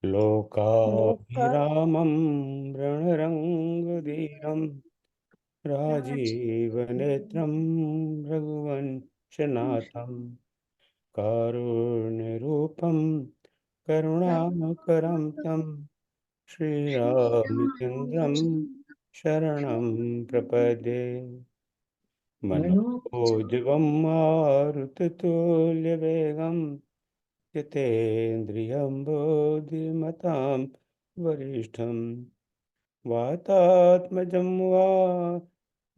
लोका लोकाभिरामं रणरङ्गधीरं राजीवनेत्रं रघुवंशनाथं कारुण्यरूपं करुणाकरं तं श्रीरामचन्द्रं शरणं प्रपद्ये। मनोजवं मारुततुल्यवेगं जितेन्द्रियं बोधिमतां वरिष्ठं वातात्मजं वा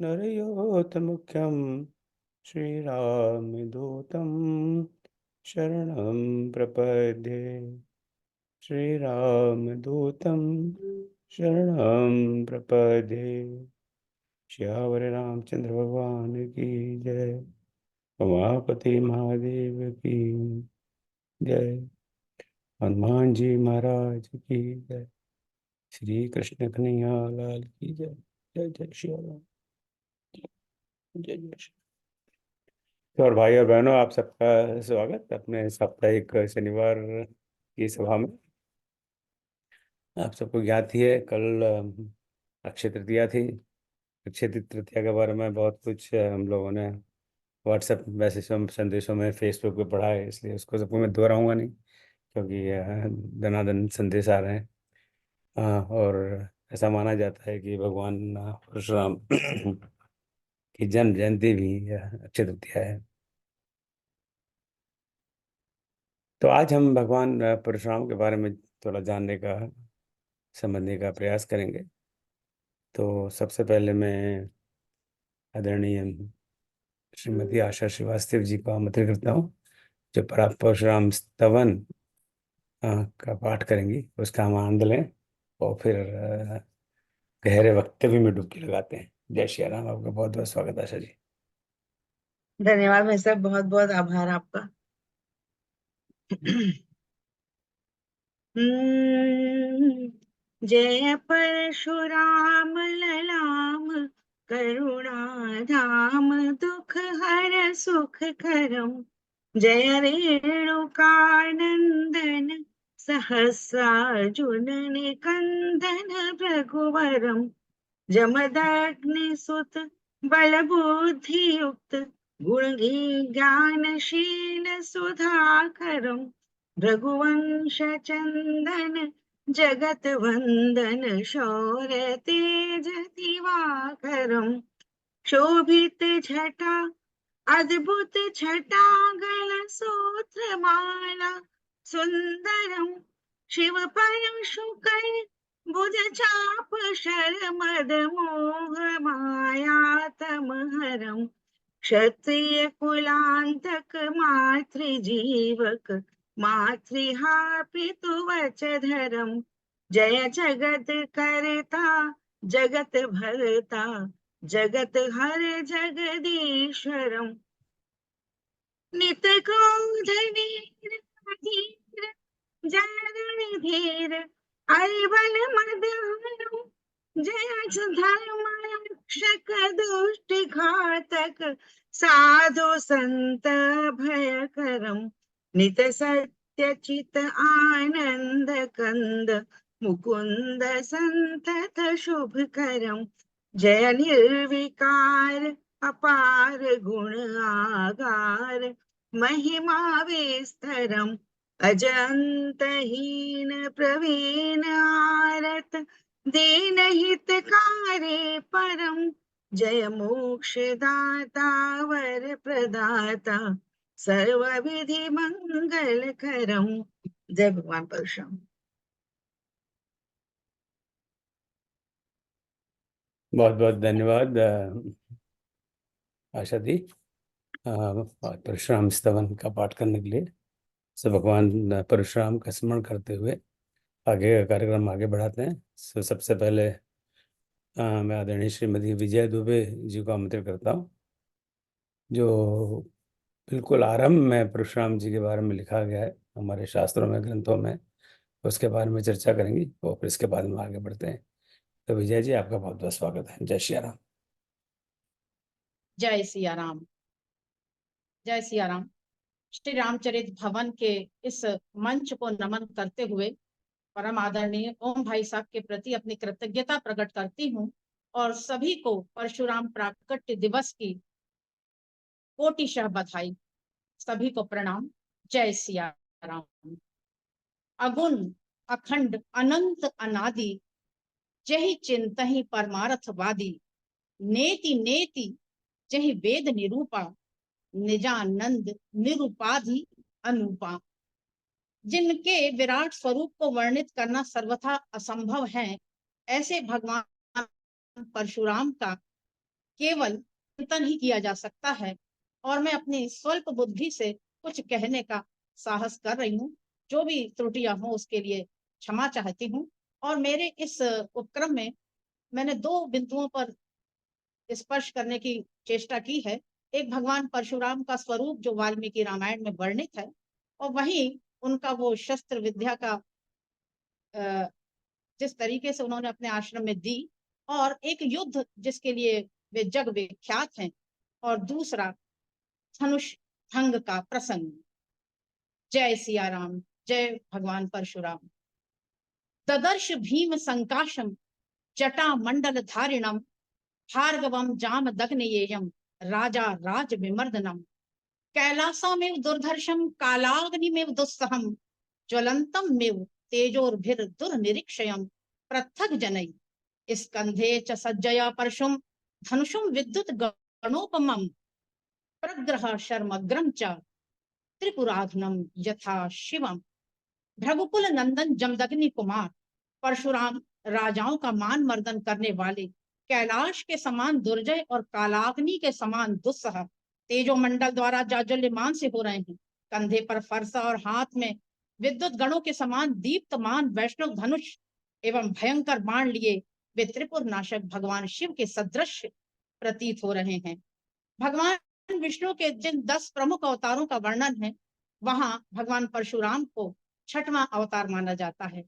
नरयोतमुख्यं श्रीरामदूतं शरणं प्रपद्ये। श्रीरामदूतं शरणं प्रपद्ये। श्यावर रामचंद्र भगवान की जय। उमापति महादेव की जय। हनुमान जी महाराज की जय। श्री कृष्ण कन्हैया लाल की जय। जय जय श्री राम। जय जय श्री। तो और भाई और बहनों, आप सबका स्वागत अपने साप्ताहिक शनिवार की सभा में। आप सबको ज्ञात ही है, कल अक्षय तृतीया थी। अक्षय तृतीया के बारे में बहुत कुछ हम लोगों ने व्हाट्सएप मैसेज संदेशों में, फेसबुक पे पढ़ा है, इसलिए उसको सबको मैं दोहराऊंगा नहीं, क्योंकि दनादन संदेश आ रहे हैं। और ऐसा माना जाता है कि भगवान परशुराम की जन्म जयंती भी अक्षय तृतीया है। तो आज हम भगवान परशुराम के बारे में थोड़ा जानने का, समझने का प्रयास करेंगे। तो सबसे पहले मैं आदरणीय श्रीमती आशा श्रीवास्तव जी को आमंत्रित करता हूँ, जो परशुराम स्तवन का पाठ करेंगी। उसका हम आनंद लें और फिर गहरे वक्तव्य में डुबकी लगाते हैं। जय श्री राम। आपका बहुत बहुत स्वागत है आशा जी। धन्यवाद भाई साहब, बहुत बहुत आभार आपका। जय परशुराम ललाम, करुणा धाम, दुख हर सुख करम। जय रेणुकानंदन, सहस्रार्जुन निकंदन भृगुवरम। जमदग्नि सुत बलबुद्धि युक्त, गुणी ज्ञानशील सुधाकरम। रघुवंश चंदन जगत वंदन, शौर्य तेज दिवाकरम। शोभित छटा अद्भुत छटा, गण सूत्र माला सुंदरम। शिव परशुकर भुज चाप, शरमद मोह माया तमहरम। क्षत्रिय कुलांतक मातृजीवक, मातृहा पितुवचधरम। जय जगत करता जगत भरता, जगत हर जगदीश्वरम। नित क्रोध वीर धीर, जरण धीर, अरिबल मदहरम। जय धर्म रक्षक दुष्ट घातक, साधु संत भयकरम। नित सत्य चित आनंद कंद, मुकुंद संतत शुभकरम। जय निर्विकार अपार गुण आगार, महिमा विस्तरम। अजंतहीन प्रवीण आरत, दीन हितकारी परम। जय मोक्षदाता वर प्रदाता, सर्व विधि मंगल करम। जय भगवान परशुराम। बहुत बहुत धन्यवाद आशा दी। परशुराम स्तवन का पाठ करने के लिए। सब भगवान परशुराम का स्मरण करते हुए आगे का कार्यक्रम आगे बढ़ाते हैं। सबसे पहले मैं आदरणीय श्रीमती विजय दुबे जी को आमंत्रित करता हूँ, जो बिल्कुल आरंभ में परशुराम जी के बारे में लिखा गया है हमारे शास्त्रों में, ग्रंथों में, उसके बारे में चर्चा करेंगी और फिर इसके बाद में आगे बढ़ते हैं। तो विजय जी, आपका बहुत बहुत स्वागत है। जय श्री राम। जय सिया राम। जय सिया राम। श्री रामचरित भवन के इस मंच को नमन करते हुए परम आदरणीय ओम भाई साहब के प्रति अपनी कृतज्ञता प्रकट करती हूँ और सभी को परशुराम प्राकट्य दिवस की कोटिशः बधाई। सभी को प्रणाम। जय सिया राम। अगुण अखंड अनंत अनादि जहि चिंतहि परमार्थवादी नेति नेति जहि वेद निरूपा निजानंद निरूपाधि अनुपा। जिनके विराट स्वरूप को वर्णित करना सर्वथा असंभव है, ऐसे भगवान परशुराम का केवल चिंतन ही किया जा सकता है। और मैं अपनी स्वल्प बुद्धि से कुछ कहने का साहस कर रही हूँ। जो भी त्रुटियां हो उसके लिए क्षमा चाहती हूँ। और मेरे इस उपक्रम में मैंने दो बिंदुओं पर स्पर्श करने की चेष्टा की है। एक भगवान परशुराम का स्वरूप जो वाल्मीकि रामायण में वर्णित है, और वहीं उनका वो शस्त्र विद्या का जिस तरीके से उन्होंने अपने आश्रम में दी, और एक युद्ध जिसके लिए वे जग विख्यात हैं, और दूसरा धनुष भंग का प्रसंग। जय सिया राम। जय भगवान परशुराम। ददर्श भीम संकाशम जटा मंडल धारिणम भार्गवम जाम दग्नयेयम राजा राज विमर्दनम कैलासमेव दुर्धर्षम कालाग्निमेव दुस्सहम ज्वलंतम मेव तेजोर्भिर दुर्निरीक्षयम पृथक जनई स्कंधे च सज्जया परशुम धनुषुम विद्युत गणोपमम प्रग्रह शर्मग्रम च त्रिपुराघ्नम यथा शिवम। भृगुकुल नंदन जमदग्नि कुमार परशुराम राजाओं का मान मर्दन करने वाले, कैलाश के समान दुर्जय और कालाग्नि के समान दुस्सह तेजोमंडल द्वारा जाज्वल्यमान से हो रहे हैं। कंधे पर फरसा और हाथ में विद्युत गणों के समान दीप्तमान वैष्णव धनुष एवं भयंकर बाण लिए वे त्रिपुर नाशक भगवान शिव के सदृश प्रतीत हो रहे हैं। भगवान विष्णु के जिन 10 प्रमुख अवतारों का वर्णन है, वहां भगवान परशुराम को 6वां अवतार माना जाता है।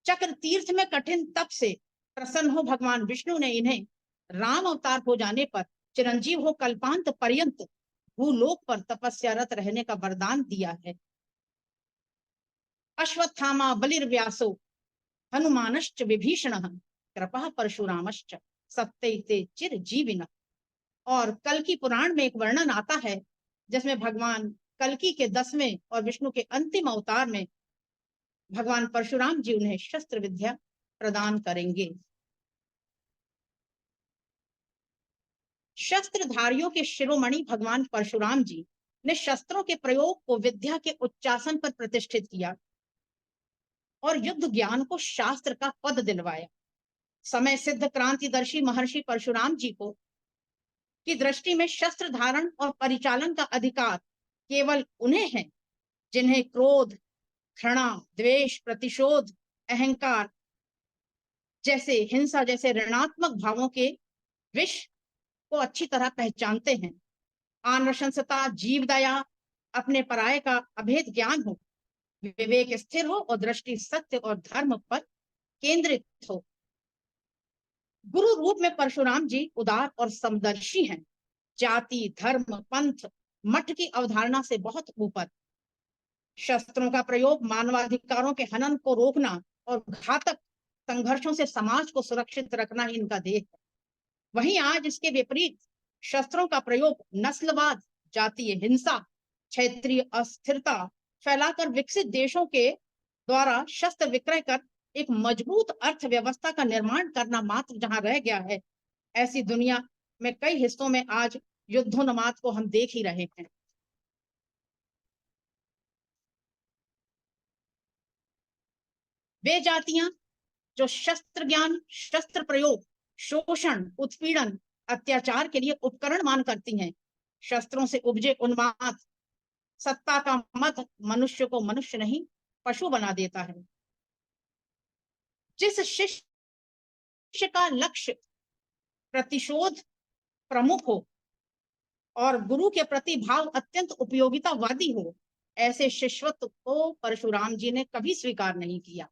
चक्र तीर्थ में कठिन तप से प्रसन्न हो भगवान विष्णु ने इन्हें राम अवतार हो जाने पर चिरंजीव हो कल्पांत पर्यंत भूलोक पर तपस्यारत रहने का वरदान दिया है। अश्वत्थामा बलिर्व्यासो हनुमानश्च विभीषणः कृपा परशुरामश्च सत्यैते चिरजीविनः। और कल्कि पुराण में एक वर्णन आता है जिसमें भगवान कल्कि के 10वें और विष्णु के अंतिम अवतार में भगवान परशुराम जी उन्हें शस्त्र विद्या प्रदान करेंगे। शस्त्रधारियों के शिरोमणि भगवान परशुराम जी ने शस्त्रों के प्रयोग को विद्या के उच्चासन पर प्रतिष्ठित किया और युद्ध ज्ञान को शास्त्र का पद दिलवाया। समय सिद्ध क्रांतिदर्शी महर्षि परशुराम जी को की दृष्टि में शस्त्र धारण और परिचालन का अधिकार केवल उन्हें है जिन्हें क्रोध, घृणा, द्वेष, प्रतिशोध, अहंकार जैसे हिंसा जैसे ऋणात्मक भावों के विष को अच्छी तरह पहचानते हैं। आनशंसता, जीव दया, अपने पराये का अभेद ज्ञान हो, विवेक स्थिर हो और दृष्टि सत्य और धर्म पर केंद्रित हो। गुरु रूप में परशुराम जी उदार और समदर्शी हैं। जाति, धर्म, पंथ, मठ की अवधारणा से बहुत ऊपर। शस्त्रों का प्रयोग मानवाधिकारों के हनन को रोकना और घातक संघर्षों से समाज को सुरक्षित रखना ही इनका ध्येय है। वहीं आज इसके विपरीत शस्त्रों का प्रयोग नस्लवाद, जातीय हिंसा, क्षेत्रीय अस्थिरता फैलाकर विकसित देशों के द्वारा शस्त्र विक्रय कर एक मजबूत अर्थव्यवस्था का निर्माण करना मात्र जहां रह गया है, ऐसी दुनिया में कई हिस्सों में आज युद्धोन्माद को हम देख ही रहे हैं। वे जातियां जो शस्त्र ज्ञान, शस्त्र प्रयोग, शोषण, उत्पीड़न, अत्याचार के लिए उपकरण मान करती हैं, शस्त्रों से उपजे उन्माद, सत्ता का मद मनुष्य को मनुष्य नहीं पशु बना देता है। जिस शिष्य का लक्ष्य प्रतिशोध प्रमुख हो और गुरु के प्रति भाव अत्यंत उपयोगितावादी हो, ऐसे शिष्यत्व को परशुराम जी ने कभी स्वीकार नहीं किया।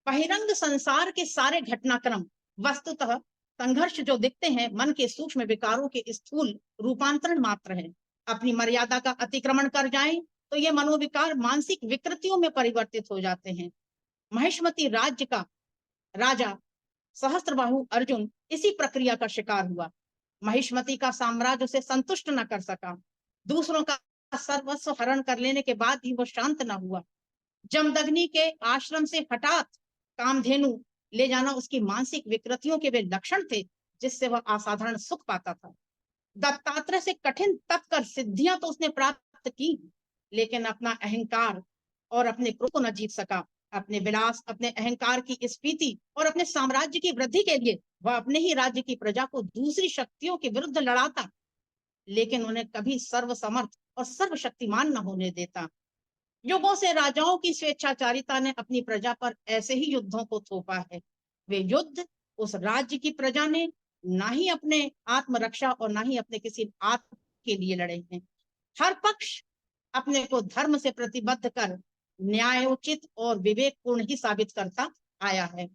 बहिरंग संसार के सारे घटनाक्रम वस्तुतः संघर्ष जो दिखते हैं मन के सूक्ष्म विकारों के स्थूल रूपांतरण मात्र है। अपनी मर्यादा का अतिक्रमण कर जाएं तो ये मनोविकार मानसिक विकृतियों में परिवर्तित हो जाते हैं। महिष्मती राज्य का राजा सहस्त्रबाहु अर्जुन इसी प्रक्रिया का शिकार हुआ। महिष्मती का साम्राज्य उसे संतुष्ट न कर सका। दूसरों का सर्वस्व हरण कर लेने के बाद भी वो शांत न हुआ। जमदग्नि के आश्रम से हठात कामधेनु ले जाना उसकी मानसिक विकृतियों के वे लक्षण थे जिससे वह असाधारण सुख पाता था। दत्तात्रेय से कठिन तप कर सिद्धियां तो उसने प्राप्त की, लेकिन अपना अहंकार और अपने क्रोध को न जीत सका। अपने विलास, अपने अहंकार की स्फीति और अपने साम्राज्य की वृद्धि के लिए वह अपने ही राज्य की प्रजा को दूसरी शक्तियों के विरुद्ध लड़ाता, लेकिन उन्हें कभी सर्वसमर्थ और सर्वशक्तिमान न होने देता। युगों से राजाओं की स्वेच्छाचारिता ने अपनी प्रजा पर ऐसे ही युद्धों को थोपा है। वे युद्ध उस राज्य की प्रजा ने ना ही अपने आत्मरक्षा और ना ही अपने किसी आत्म के लिए लड़े हैं। हर पक्ष अपने को धर्म से प्रतिबद्ध कर न्यायोचित और विवेकपूर्ण ही साबित करता आया है।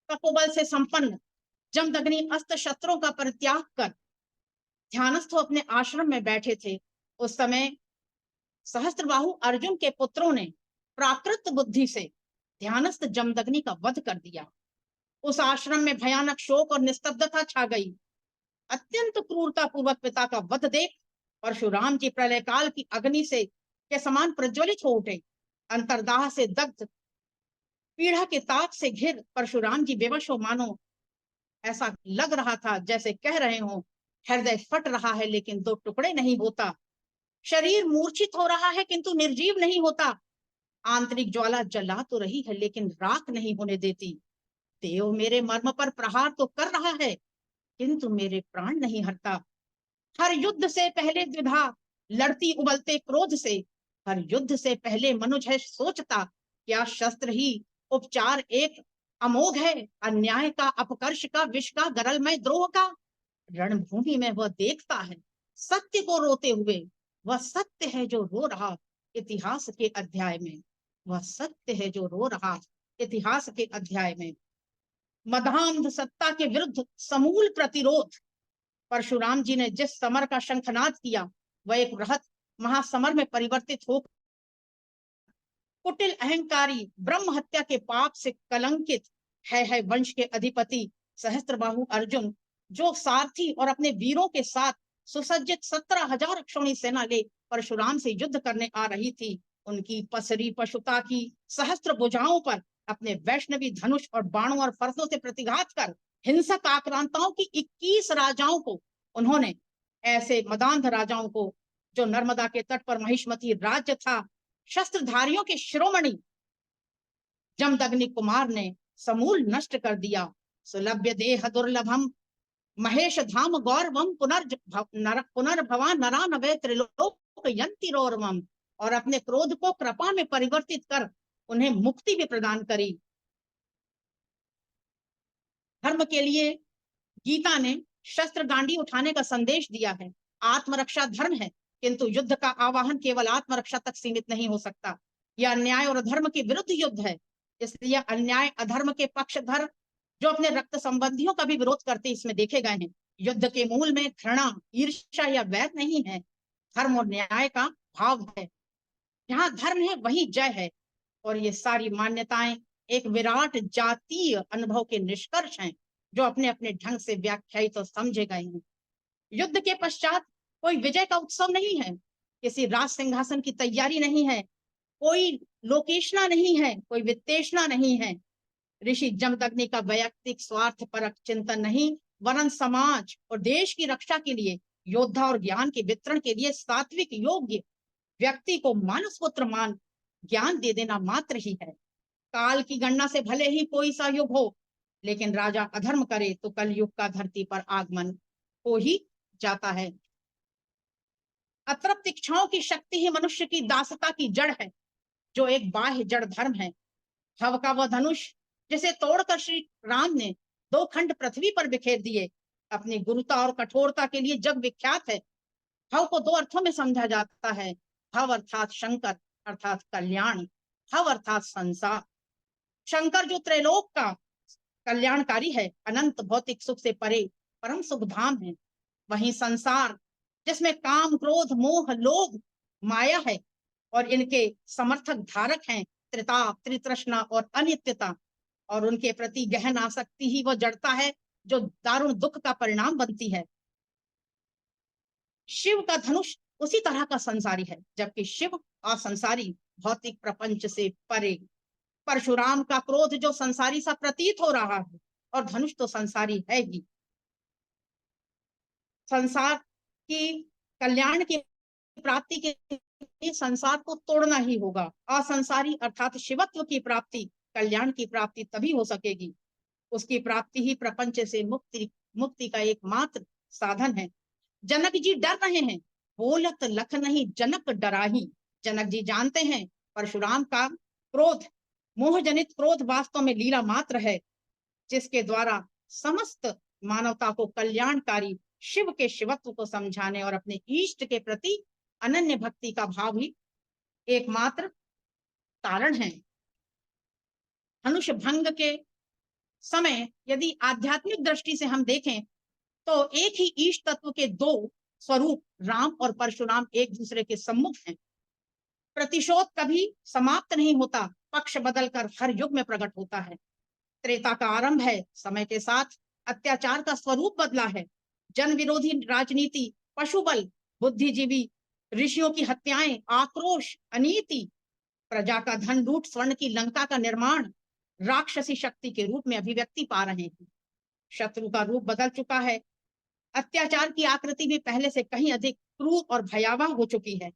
तपोबल से संपन्न जमदग्नि अस्त शस्त्रों का परित्याग कर ध्यानस्थ अपने आश्रम में बैठे थे। उस समय सहस्त्रबाहु अर्जुन के पुत्रों ने प्राकृत बुद्धि से ध्यानस्थ जमदग्नि का वध कर दिया। उस आश्रम में भयानक शोक और निस्तब्धता छा गई। अत्यंत क्रूरता पूर्वक पिता का वध देख परशुराम जी प्रलय काल की अग्नि से के समान प्रज्वलित हो उठे। अंतर्दाह से दग्ध, पीड़ा के ताप से घिर परशुराम जी बेवश हो, मानो ऐसा लग रहा था जैसे कह रहे हो हृदय फट रहा है लेकिन दो टुकड़े नहीं होता, शरीर मूर्छित हो रहा है किंतु निर्जीव नहीं होता, आंतरिक ज्वाला जला तो रही है लेकिन राख नहीं होने देती। देव मेरे मर्म पर प्रहार तो कर रहा है किंतु मेरे प्राण नहीं हरता। हर युद्ध से पहले द्विधा लड़ती उबलते क्रोध से, हर युद्ध से पहले मनुज है सोचता, क्या शस्त्र ही उपचार एक अमोघ है, अन्याय का, अपकर्ष का, विष का, गरलमय द्रोह का। रणभूमि में वह देखता है सत्य को रोते हुए, वह सत्य है जो रो रहा इतिहास के अध्याय में, वह सत्य है जो रो रहा इतिहास के अध्याय में। मधांध सत्ता के विरुद्ध समूल प्रतिरोध। परशुराम जी ने जिस समर का शंखनाद किया वह एक बृहत महासमर में परिवर्तित हो कुटिल अहंकारी ब्रह्म हत्या के पाप से कलंकित है वंश के अधिपति सहस्त्रबाहु अर्जुन, जो सारथी और अपने वीरों के साथ सुसज्जित 17,000 अक्षौणी सेना ले परशुराम से युद्ध करने आ रही थी, उनकी पसरी पशुता की सहस्त्र भुजाओं पर अपने वैष्णवी धनुष और बाणों और फरसों से प्रतिघात कर हिंसक आक्रांताओं की 21 राजाओं को उन्होंने, ऐसे मदांध राजाओं को जो नर्मदा के तट पर महिष्मती राज्य था, शस्त्रधारियों के शिरोमणि जमदग्नि कुमार ने समूल नष्ट कर दिया। सुलभ्य देह दुर्लभम महेश धाम गौरवम पुनर्भवा नरा नवे त्रिलोक यंतिरोर्वम, और अपने क्रोध को कृपा में परिवर्तित कर उन्हें मुक्ति भी प्रदान करी। धर्म के लिए गीता ने शस्त्र गांडी उठाने का संदेश दिया है। आत्मरक्षा धर्म है किंतु युद्ध का आवाहन केवल आत्मरक्षा तक सीमित नहीं हो सकता। यह अन्याय और अधर्म के विरुद्ध युद्ध है, इसलिए अन्याय अधर्म के पक्षधर जो अपने रक्त संबंधियों का भी विरोध करते इसमें देखे गए हैं। युद्ध के मूल में घृणा, ईर्ष्या या वैर नहीं है, धर्म और न्याय का भाव है। जहां धर्म है वही जय है, और ये सारी मान्यताएं एक विराट जातीय अनुभव के निष्कर्ष हैं जो अपने अपने ढंग से व्याख्यायित तो समझे गए हैं। युद्ध के पश्चात कोई विजय का उत्सव नहीं है, किसी राज सिंहासन की तैयारी नहीं है, कोई लोकेशना नहीं है, कोई वित्तेषणा नहीं है। ऋषि जमदग्नि का वैयक्तिक स्वार्थ परक चिंतन नहीं, वरन समाज और देश की रक्षा के लिए, योद्धा और ज्ञान के वितरण के लिए सात्विक योग्य व्यक्ति को मानस पुत्र मान ज्ञान दे देना मात्र ही है। काल की गणना से भले ही कोई सा युग हो, लेकिन राजा अधर्म करे तो कलयुग का धरती पर आगमन हो ही जाता है। अतृप्त इच्छाओं की शक्ति ही मनुष्य की दासता की जड़ है, जो एक बाह्य जड़ धर्म है। हव का वह धनुष जिसे तोड़कर श्री राम ने 2 खंड पृथ्वी पर बिखेर दिए, अपनी गुरुता और कठोरता के लिए जग विख्यात है। हव को 2 अर्थों में समझा जाता है। हव अर्थात शंकर अर्थात कल्याण, हव अर्थात संसार। शंकर जो त्रैलोक का कल्याणकारी है, अनंत भौतिक सुख से परे परम सुख धाम है, वहीं संसार जिसमें काम, क्रोध, मोह, लोभ, माया है और इनके समर्थक धारक हैं त्रिताप, त्रितृष्णा और अनित्यता, और उनके प्रति गहन आसक्ति ही वो जड़ता है जो दारुण दुख का परिणाम बनती है। शिव का धनुष उसी तरह का संसारी है, जबकि शिव असंसारी, भौतिक प्रपंच से परे। परशुराम का क्रोध जो संसारी सा प्रतीत हो रहा है, और धनुष तो संसारी है ही। संसार की कल्याण की प्राप्ति के लिए संसार को तोड़ना ही होगा। असंसारी अर्थात शिवत्व की प्राप्ति, कल्याण की प्राप्ति तभी हो सकेगी। उसकी प्राप्ति ही प्रपंच से मुक्ति का एकमात्र साधन है। जनक जी डर रहे हैं, बोलत लख नहीं जनक डराही। जनक जी जानते हैं परशुराम का क्रोध, मोहजनित क्रोध वास्तव में लीला मात्र है, जिसके द्वारा समस्त मानवता को कल्याणकारी शिव के शिवत्व को समझाने और अपने इष्ट के प्रति अनन्य भक्ति का भाव ही एकमात्र कारण है। धनुष भंग के समय यदि आध्यात्मिक दृष्टि से हम देखें तो एक ही ईश तत्व के दो स्वरूप राम और परशुराम एक दूसरे के सम्मुख हैं। प्रतिशोध कभी समाप्त नहीं होता, पक्ष बदलकर हर युग में प्रकट होता है। त्रेता का आरंभ है, समय के साथ अत्याचार का स्वरूप बदला है। जन विरोधी राजनीति, पशुबल, बुद्धिजीवी, ऋषियों की हत्याएं, आक्रोश, अनीति, प्रजा का धन लूट, स्वर्ण की लंका का निर्माण राक्षसी शक्ति के रूप में अभिव्यक्ति पा रहे हैं। शत्रु का रूप बदल चुका है। अत्याचार की आकृति भी पहले से कहीं अधिक क्रूर और भयावह हो चुकी है।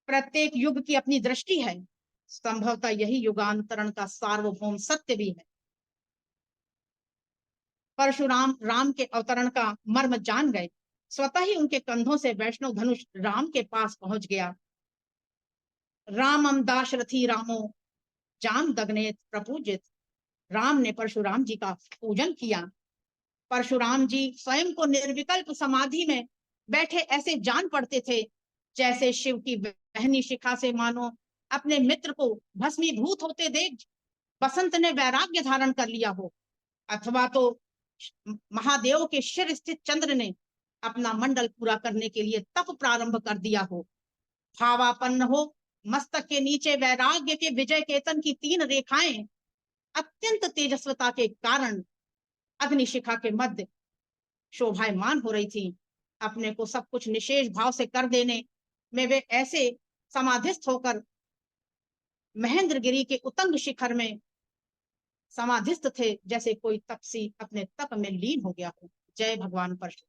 प्रत्येक युग की अपनी दृष्टि है, संभवतः यही युगांतरण का सार्वभौम सत्य भी है। परशुराम राम के अवतरण का मर्म जान गए, स्वतः ही उनके कंधों से वैष्णव धनुष राम के पास पहुंच गया। रामम दाशरथी रामो जाम दग्नेत प्रपूजित। राम ने परशुराम जी का पूजन किया। परशुराम जी स्वयं को निर्विकल्प समाधि में बैठे ऐसे जान पड़ते थे जैसे शिव की वहनी शिखा से मानो अपने मित्र को भस्मीभूत होते देख बसंत ने वैराग्य धारण कर लिया हो, अथवा तो महादेव के शिर स्थित चंद्र ने अपना मंडल पूरा करने के लिए तप प्रारंभ कर दिया हो। भावापन्न हो, मस्तक के नीचे वैराग्य के विजय केतन की 3 रेखाएं अत्यंत तेजस्वता के कारण अग्निशिखा के मध्य शोभायमान हो रही थी। अपने को सब कुछ निशेष भाव से कर देने में वे ऐसे समाधिस्थ होकर महेंद्रगिरी के उतंग शिखर में समाधिस्थ थे जैसे कोई तपसी अपने तप में लीन हो गया हो। जय भगवान परशुराम।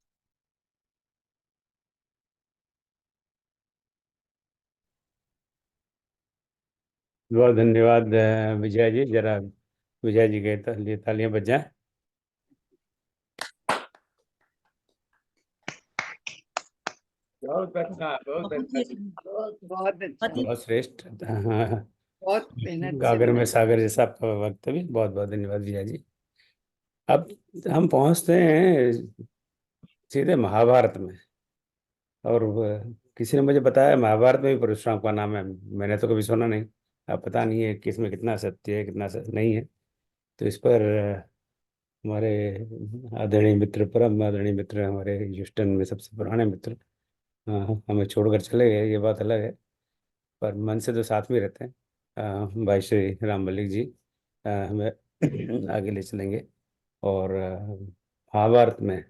बहुत धन्यवाद विजय जी। जरा विजय जी के लिए तालियां बज जाएं। बहुत अच्छा, बहुत अच्छा, बहुत अच्छा, बहुत श्रेष्ठ। हाँ, बहुत मेहनत से गागर में बनाई। सागर जैसा आपका वक्तव्य। बहुत बहुत धन्यवाद विजय जी। अब हम पहुंचते हैं सीधे महाभारत में। और किसी ने मुझे बताया महाभारत में भी परशुराम का नाम है। मैंने तो कभी सुना नहीं। अब पता नहीं है कि इसमें कितना सत्य है कितना सत्य नहीं है। तो इस पर हमारे आदरणीय मित्र, परम आदरणीय मित्र, हमारे ह्यूस्टन में सबसे पुराने मित्र हमें छोड़कर चले गए, ये बात अलग है, पर मन से तो साथ में रहते हैं। भाई श्री राम मलिक जी हमें आगे ले चलेंगे। और महाभारत में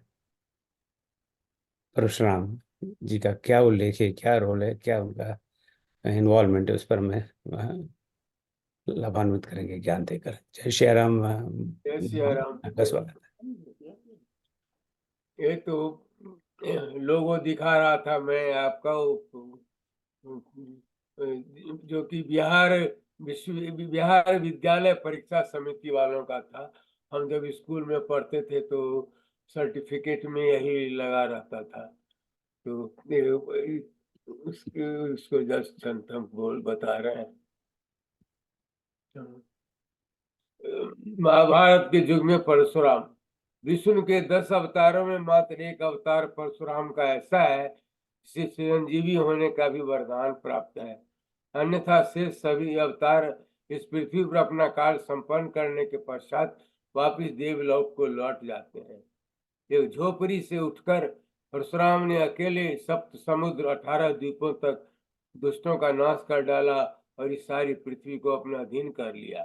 परशुराम जी का क्या उल्लेख है, क्या रोल है, क्या उनका इन्वॉल्वमेंट है, उस पर हमें लाभान्वित करेंगे ज्ञान देकर। जय श्री राम। जय सिया राम। आपका स्वागत है। ये तो लोगो दिखा रहा था मैं आपका जो कि बिहार विद्यालय परीक्षा समिति वालों का था। हम जब स्कूल में पढ़ते थे तो सर्टिफिकेट में यही लगा रहता था। तो उसको जस्ट हम बोल बता रहे हैं। महाभारत के युग में परशुराम, विष्णु के 10 अवतारों में मात्र एक अवतार परशुराम का ऐसा है जिसे चिरंजीवी होने का भी वरदान प्राप्त है। अन्यथा शेष सभी अवतार इस पृथ्वी पर अपना काल संपन्न करने के पश्चात वापिस देवलोक को लौट जाते हैं। एक झोपड़ी से उठकर परशुराम ने अकेले सप्त समुद्र 18 द्वीपों तक दुष्टों का नाश कर डाला और इस सारी पृथ्वी को अपना अधीन कर लिया।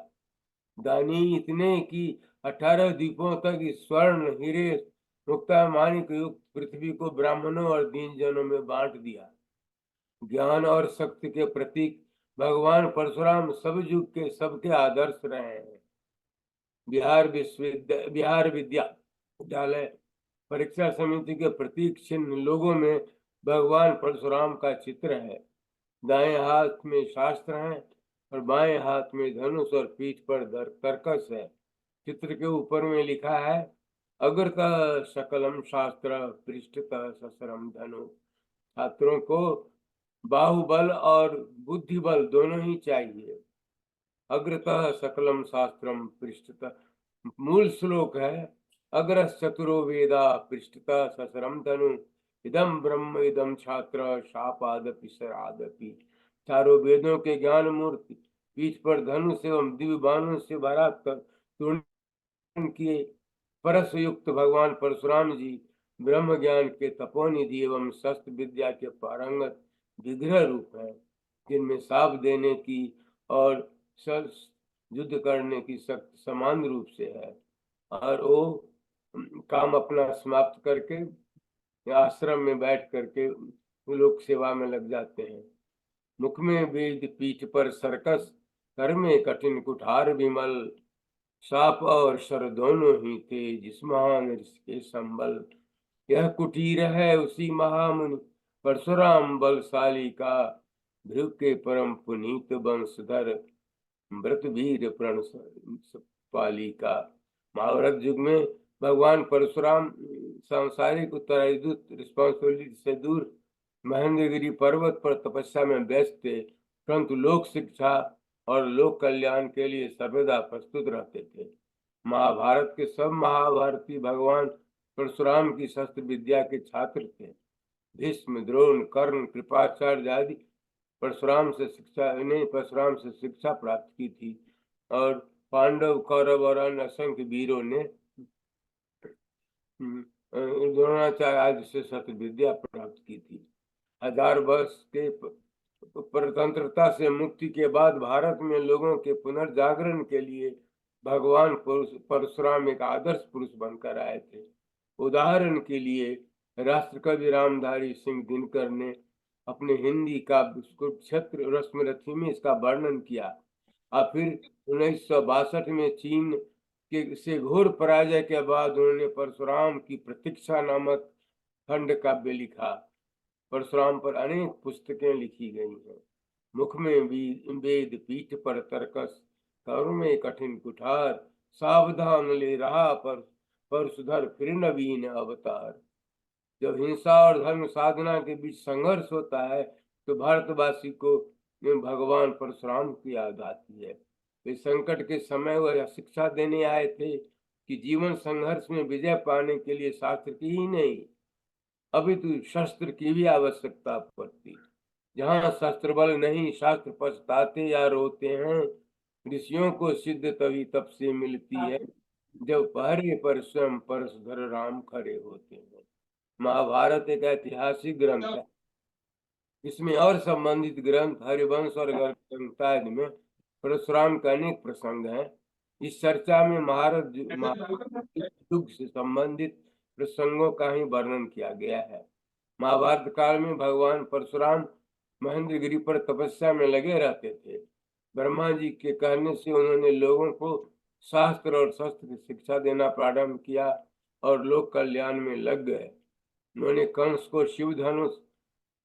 दानी इतने कि 18 द्वीपों तक इस स्वर्ण हीरे मुक्ता माणिक युक्त पृथ्वी को ब्राह्मणों और दीन जनों में बांट दिया। ज्ञान और शक्ति के प्रतीक भगवान परशुराम सब युग के सबके आदर्श रहे हैं। बिहार विद्यालय परीक्षा समिति के प्रतीक चिन्ह लोगों में भगवान परशुराम का चित्र है। दाएं हाथ में शास्त्र है और बाएं हाथ में धनुष और पीठ पर तरकस है। चित्र के ऊपर में लिखा है, अग्रतः सकलम शास्त्र पृष्ठतः ससरम धनु। छात्रों को बाहुबल और बुद्धिबल दोनों ही चाहिए। अग्रतः सकलम शास्त्रम पृष्ठतः मूल श्लोक है, अग्रस चतुरो वेदा पृष्ठतः ससरम धनु इदम ब्रह्म इदम छात्र शापादपि शरादपि। चारों वेदों के ज्ञान मूर्ति पीठ पर धनुष एवं दिव्य बाणों से भरा तूर्ण किए परस युक्त भगवान परशुराम जी ब्रह्म ज्ञान के तपोनिधि एवं शस्त्र विद्या के पारंगत विग्रह रूप है, जिनमें साप देने की और युद्ध करने की शक्ति समान रूप से है। और वो काम अपना समाप्त करके आश्रम में बैठ करके लोग सेवा में लग जाते हैं। मुख में वेद पीठ पर सर्कस, कर में कठिन कुठार विमल, साप और सर दोनों ही थे जिस महान ऋषि के संबल। यह कुटीर है उसी महामुनि परशुराम बलशाली का, भृग के परम पुनीत वंशधर व्रतवीर प्रण पाली का। महाभारत युग में भगवान परशुराम सांसारिक उत्तराधिक रिस्पॉन्सिबिलिटी से दूर महेंद्रगिरी पर्वत पर तपस्या में व्यस्त थे, परंतु लोक शिक्षा और लोक कल्याण के लिए सर्वदा प्रस्तुत रहते थे। महाभारत के सब महाभारती भगवान परशुराम की शस्त्र विद्या के छात्र थे। भीष्म, द्रोण, कर्ण, कृपाचार्य आदि परशुराम से शिक्षा प्राप्त की थी और पांडव, कौरव और अन्य असंख्य वीरों ने द्रोणाचार्य आदि से शस्त्र विद्या प्राप्त की थी। 1000 वर्ष के स्वतंत्रता से मुक्ति के बाद भारत में लोगों के पुनर्जागरण के लिए भगवान परशुराम एक आदर्श पुरुष बनकर आए थे। उदाहरण के लिए राष्ट्र कवि रामधारी सिंह दिनकर ने अपने हिंदी काव्य कुरुक्षेत्र रश्मिरथी में इसका वर्णन किया और फिर 1962 में चीन से घोर पराजय के बाद उन्होंने परशुराम की प्रतीक्षा नामक खंड काव्य लिखा। परशुराम पर अनेक पुस्तकें लिखी गई हैं। मुख में वेद पीठ पर तर्कस, कर में कठिन कुठार, सावधान ले रहा पर परशुधर फिर नवीन अवतार। जब हिंसा और धर्म साधना के बीच संघर्ष होता है तो भारतवासी को भगवान परशुराम की याद आती है। वे संकट के समय वह शिक्षा देने आए थे कि जीवन संघर्ष में विजय पाने के लिए शास्त्र की ही नहीं अभी तो शस्त्र की भी आवश्यकता पड़ती। जहाँ शस्त्र बल नहीं, शास्त्र पछताते या रोते हैं। ऋषियों को सिद्ध तभी तब से मिलती है जब पहरे पर स्वयं परशुधर राम खड़े होते हैं। महाभारत एक ऐतिहासिक ग्रंथ है। इसमें और संबंधित ग्रंथ हरिवंश और गर्ग आदि में परशुराम के अनेक प्रसंग हैं। इस चर्चा में महाभारत युग से संबंधित प्रसंगों का ही वर्णन किया गया है। महाभारत काल में भगवान परशुराम महेंद्रगिरी पर तपस्या में लगे रहते थे। ब्रह्मा जी के कहने से उन्होंने लोगों को शास्त्र और शस्त्र की शिक्षा देना प्रारंभ किया और लोक कल्याण में लग गए। उन्होंने कंस को शिव धनुष,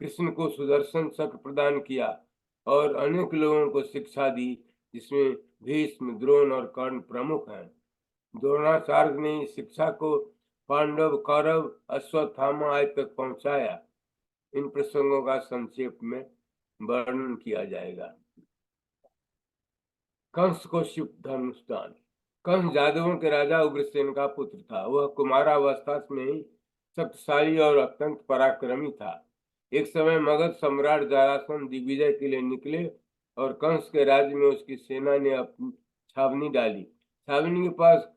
कृष्ण को सुदर्शन चक्र प्रदान किया और अनेक लोगों को शिक्षा दी, जिसमें भीष्म, द्रोण और कर्ण प्रमुख हैं। द्रोणाचार्य ने शिक्षा को पांडव, कौरव, अश्वत्थामा आदि तक पहुंचाया। इन प्रसंगों का संक्षेप में वर्णन किया जाएगा। कंस को शिव धनुष दान। कंस यादवों के राजा उग्रसेन का पुत्र था। वह कुमारावस्था में ही शक्तिशाली और अत्यंत पराक्रमी था। एक समय मगध सम्राट जरासंध दिग्विजय के लिए निकले और कंस के राज्य में उसकी सेना ने अपनी छावनी डाली। छावनी के पास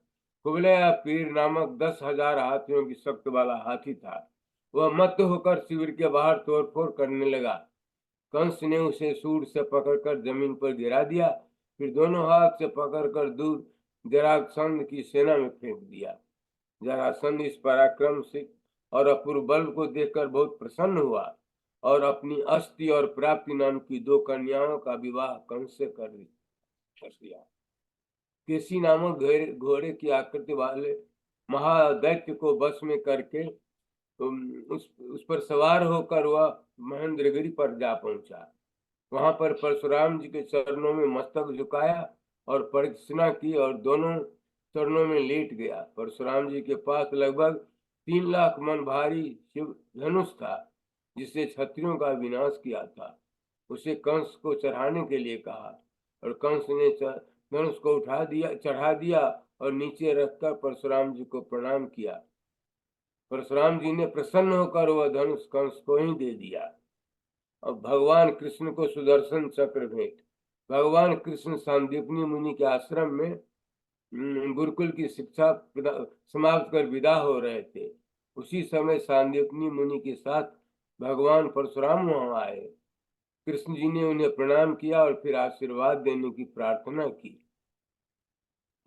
कुबलया पीर नामक 10,000 हाथियों की शक्ति वाला हाथी था। वह मत्त होकर शिविर के बाहर तोड़फोड़ करने लगा। कंस ने उसे सूंड से पकड़कर जमीन पर गिरा दिया, फिर दोनों हाथ से पकड़कर दूर जरासंध की सेना में फेंक दिया। जरासंध इस पराक्रम से और अपूर्व बल को देखकर बहुत प्रसन्न हुआ और अपनी अस्थि और प्राप्ति नाम की 2 कन्याओं का विवाह कंस से कर दिया। केसी नामक घोड़े की आकृति वाले महादैत्य को वश में करके उस पर सवार होकर वह महेंद्रगिरी पर जा पहुंचा। वहां पर परशुराम जी के चरणों में मस्तक झुकाया और प्रदक्षिणा की और दोनों चरणों में लेट गया। परशुराम जी के पास लगभग 3 लाख मन भारी शिव धनुष था, जिसे क्षत्रियों का विनाश किया था। उसे कंस को चढ़ाने के लिए कहा और कंस ने धनुष को चढ़ा दिया और नीचे रखकर परशुराम जी को प्रणाम किया। परशुराम जी ने प्रसन्न होकर वह धनुष कंस को ही दे दिया। अब भगवान कृष्ण को सुदर्शन चक्र भेंट। भगवान कृष्ण सांदीपनी मुनि के आश्रम में गुरुकुल की शिक्षा समाप्त कर विदा हो रहे थे। उसी समय सांदीपनी मुनि के साथ भगवान परशुराम वहां आए। कृष्ण जी ने उन्हें प्रणाम किया और फिर आशीर्वाद देने की प्रार्थना की।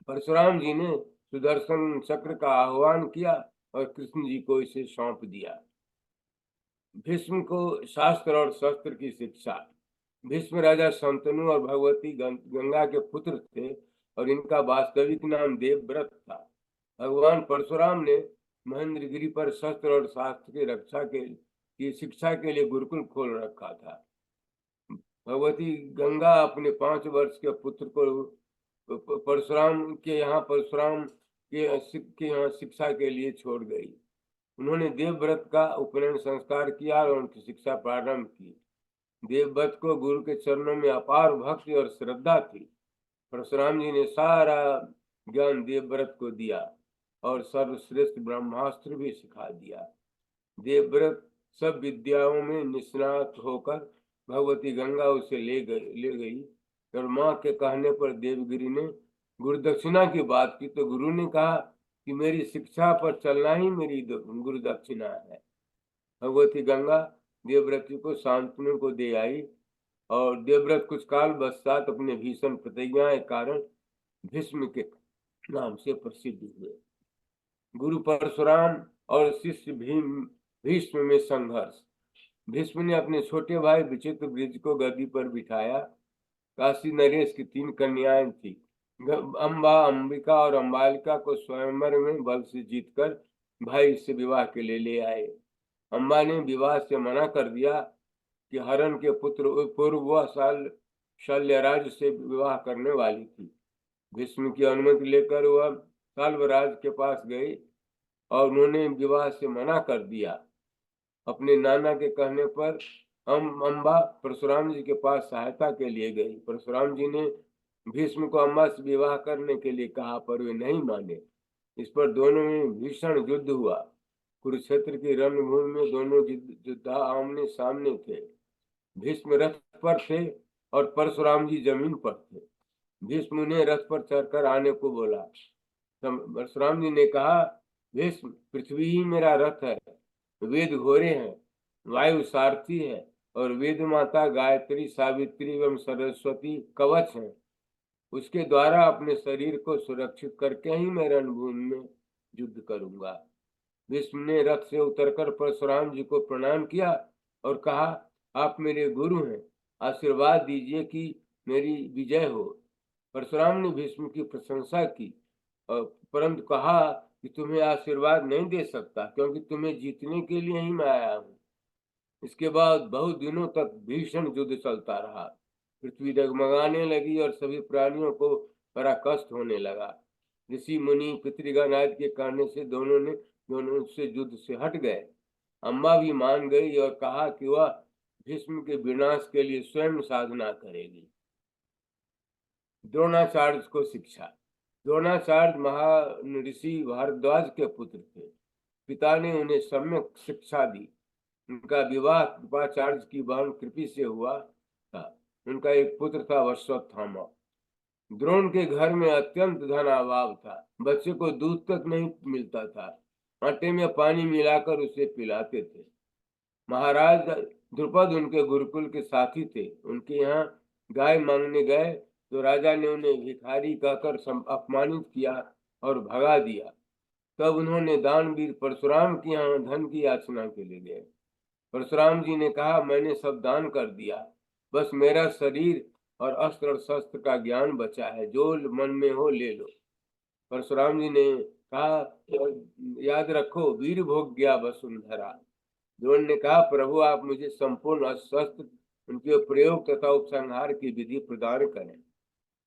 परशुराम जी ने सुदर्शन चक्र का आह्वान किया और कृष्ण जी को इसे सौंप दिया। भीष्म को शास्त्र और शस्त्र की शिक्षा। भीष्म राजा शंतनु और भगवती गंगा के पुत्र थे और इनका वास्तविक नाम देवव्रत था। भगवान परशुराम ने महेंद्रगिरी पर शस्त्र और शास्त्र की रक्षा की शिक्षा के लिए गुरुकुल खोल रखा था। भगवती गंगा अपने 5 वर्ष के पुत्र को परशुराम के यहाँ शिक्षा के लिए छोड़ गई। उन्होंने देवव्रत का उपनयन संस्कार किया और उनकी शिक्षा प्रारंभ की। देवव्रत को गुरु के चरणों में अपार भक्ति और श्रद्धा थी। परशुराम जी ने सारा ज्ञान देवव्रत को दिया और सर्वश्रेष्ठ ब्रह्मास्त्र भी सिखा दिया। देवव्रत सब विद्याओं में निष्णात होकर भगवती गंगा उसे ले गई और माँ के कहने पर देवगिरी ने गुरु दक्षिणा की बात की तो गुरु ने कहा कि मेरी शिक्षा पर चलना ही मेरी गुरु दक्षिणा है। भगवती गंगा देवव्रत को शांतनु को दे आई और देवव्रत कुछ काल पश्चात अपने भीषण प्रतिज्ञा के कारण भीष्म के नाम से प्रसिद्ध हुए। गुरु परशुराम और शिष्य भीष्म में संघर्ष। भीष्म ने अपने छोटे भाई विचित्र ब्रिज को गद्दी पर बिठाया। काशी नरेश की 3 कन्याएं थी। अम्बा, अंबिका और अम्बालिका को स्वयंवर में बल से जीतकर भाई से विवाह के लिए ले आए। अम्बा ने विवाह से मना कर दिया कि हरण के पुत्र पूर्व वह साल शल्यराज से विवाह करने वाली थी। भीष्म की अनुमति लेकर वह साल्वराज के पास गई और उन्होंने विवाह से मना कर दिया। अपने नाना के कहने पर अम्बा परशुराम जी के पास सहायता के लिए गई। परशुराम जी ने भीष्म को अम्बा से विवाह करने के लिए कहा पर वे नहीं माने। इस पर दोनों में भीषण युद्ध हुआ। कुरुक्षेत्र की रणभूमि में दोनों योद्धा आमने सामने थे। भीष्म रथ पर थे और परशुराम जी जमीन पर थे। भीष्म ने रथ पर चढ़कर आने को बोला। परशुराम जी ने कहा, भीष्म, पृथ्वी ही मेरा रथ है, वेद घोड़े हैं, वायु सारथी है और वेद माता गायत्री, सावित्री एवं सरस्वती कवच हैं। उसके द्वारा अपने शरीर को सुरक्षित करके ही मैं रणभूमि में युद्ध करूंगा। भीष्म ने रथ से उतरकर परशुराम जी को प्रणाम किया और कहा, आप मेरे गुरु हैं, आशीर्वाद दीजिए कि मेरी विजय हो। परशुराम ने भीष्म की प्रशंसा की और परंतु कहा कि तुम्हें आशीर्वाद नहीं दे सकता क्योंकि तुम्हें जीतने के लिए ही मैं आया हूँ। इसके बाद बहुत दिनों तक भीषण युद्ध चलता रहा। पृथ्वी डगमगाने लगी और सभी प्राणियों को बड़ा कष्ट होने लगा। ऋषि मुनि पितृगण आदि के कहने से दोनों से युद्ध से हट गए। अम्बा भी मान गई और कहा कि वह भीष्म के विनाश के लिए स्वयं साधना करेगी। द्रोणाचार्य को शिक्षा। द्रोणाचार्य महान ऋषि भारद्वाज के पुत्र थे। पिता ने उन्हें सम्यक शिक्षा दी। उनका विवाह कृपाचार्य की बहन कृपि से हुआ था। उनका एक पुत्र था अश्वत्थामा। द्रोण के घर में अत्यंत धन अभाव था। बच्चे को दूध तक नहीं मिलता था। आटे में पानी मिलाकर उसे पिलाते थे। महाराज द्रुपद उनके गुरुकुल के साथी थे। उनके यहाँ गाय मांगने गए तो राजा ने उन्हें भिखारी कहकर अपमानित किया और भगा दिया। तब उन्होंने दानवीर परशुराम के यहाँ धन की याचना के लिए गए। परशुराम जी ने कहा, मैंने सब दान कर दिया, बस मेरा शरीर और अस्त्र शस्त्र का ज्ञान बचा है, जो मन में हो ले लो। परशुराम जी ने कहा, याद रखो, वीर भोग गया वसुंधरा। द्रोण ने कहा, प्रभु आप मुझे संपूर्ण शस्त्र, उनके प्रयोग तथा उपसंहार की विधि प्रदान करें।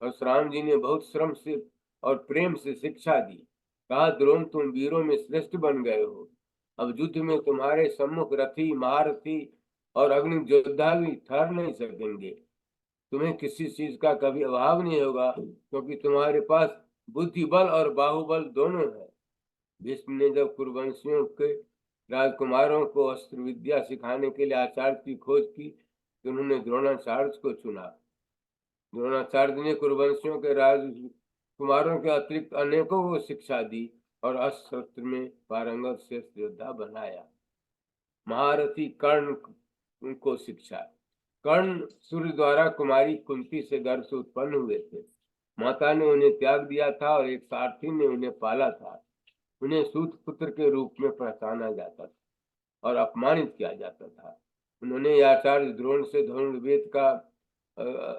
परशुराम जी ने बहुत श्रम से और प्रेम से शिक्षा दी। कहा, द्रोण तुम वीरों में श्रेष्ठ बन गए हो। अब युद्ध में तुम्हारे सम्मुख रथी, महारथी और अग्नि योद्धा भी ठहर नहीं सकेंगे। तुम्हें किसी चीज का कभी अभाव नहीं होगा, क्योंकि तुम्हारे पास बुद्धि बल और बाहुबल दोनों है। भीष्म ने जब कुरुवंशियों के राजकुमारों को अस्त्र विद्या सिखाने के लिए आचार्य की खोज की तो उन्होंने द्रोणाचार्य को चुना। द्रोणाचार्य ने कुरुवंशियों के राजकुमारों के अतिरिक्त अनेकों को शिक्षा दी और अस्त्र शस्त्र में पारंगत श्रेष्ठ योद्धा बनाया। महारथी कर्ण को शिक्षा। कर्ण सूर्य द्वारा कुमारी कुंती से गर्भ से उत्पन्न हुए थे। माता ने उन्हें त्याग दिया था और एक सारथी ने उन्हें पाला था। उन्हें सूत पुत्र के रूप में पहचाना जाता था और अपमानित किया जाता था। उन्होंने आचार्य द्रोण से धनुर्वेद का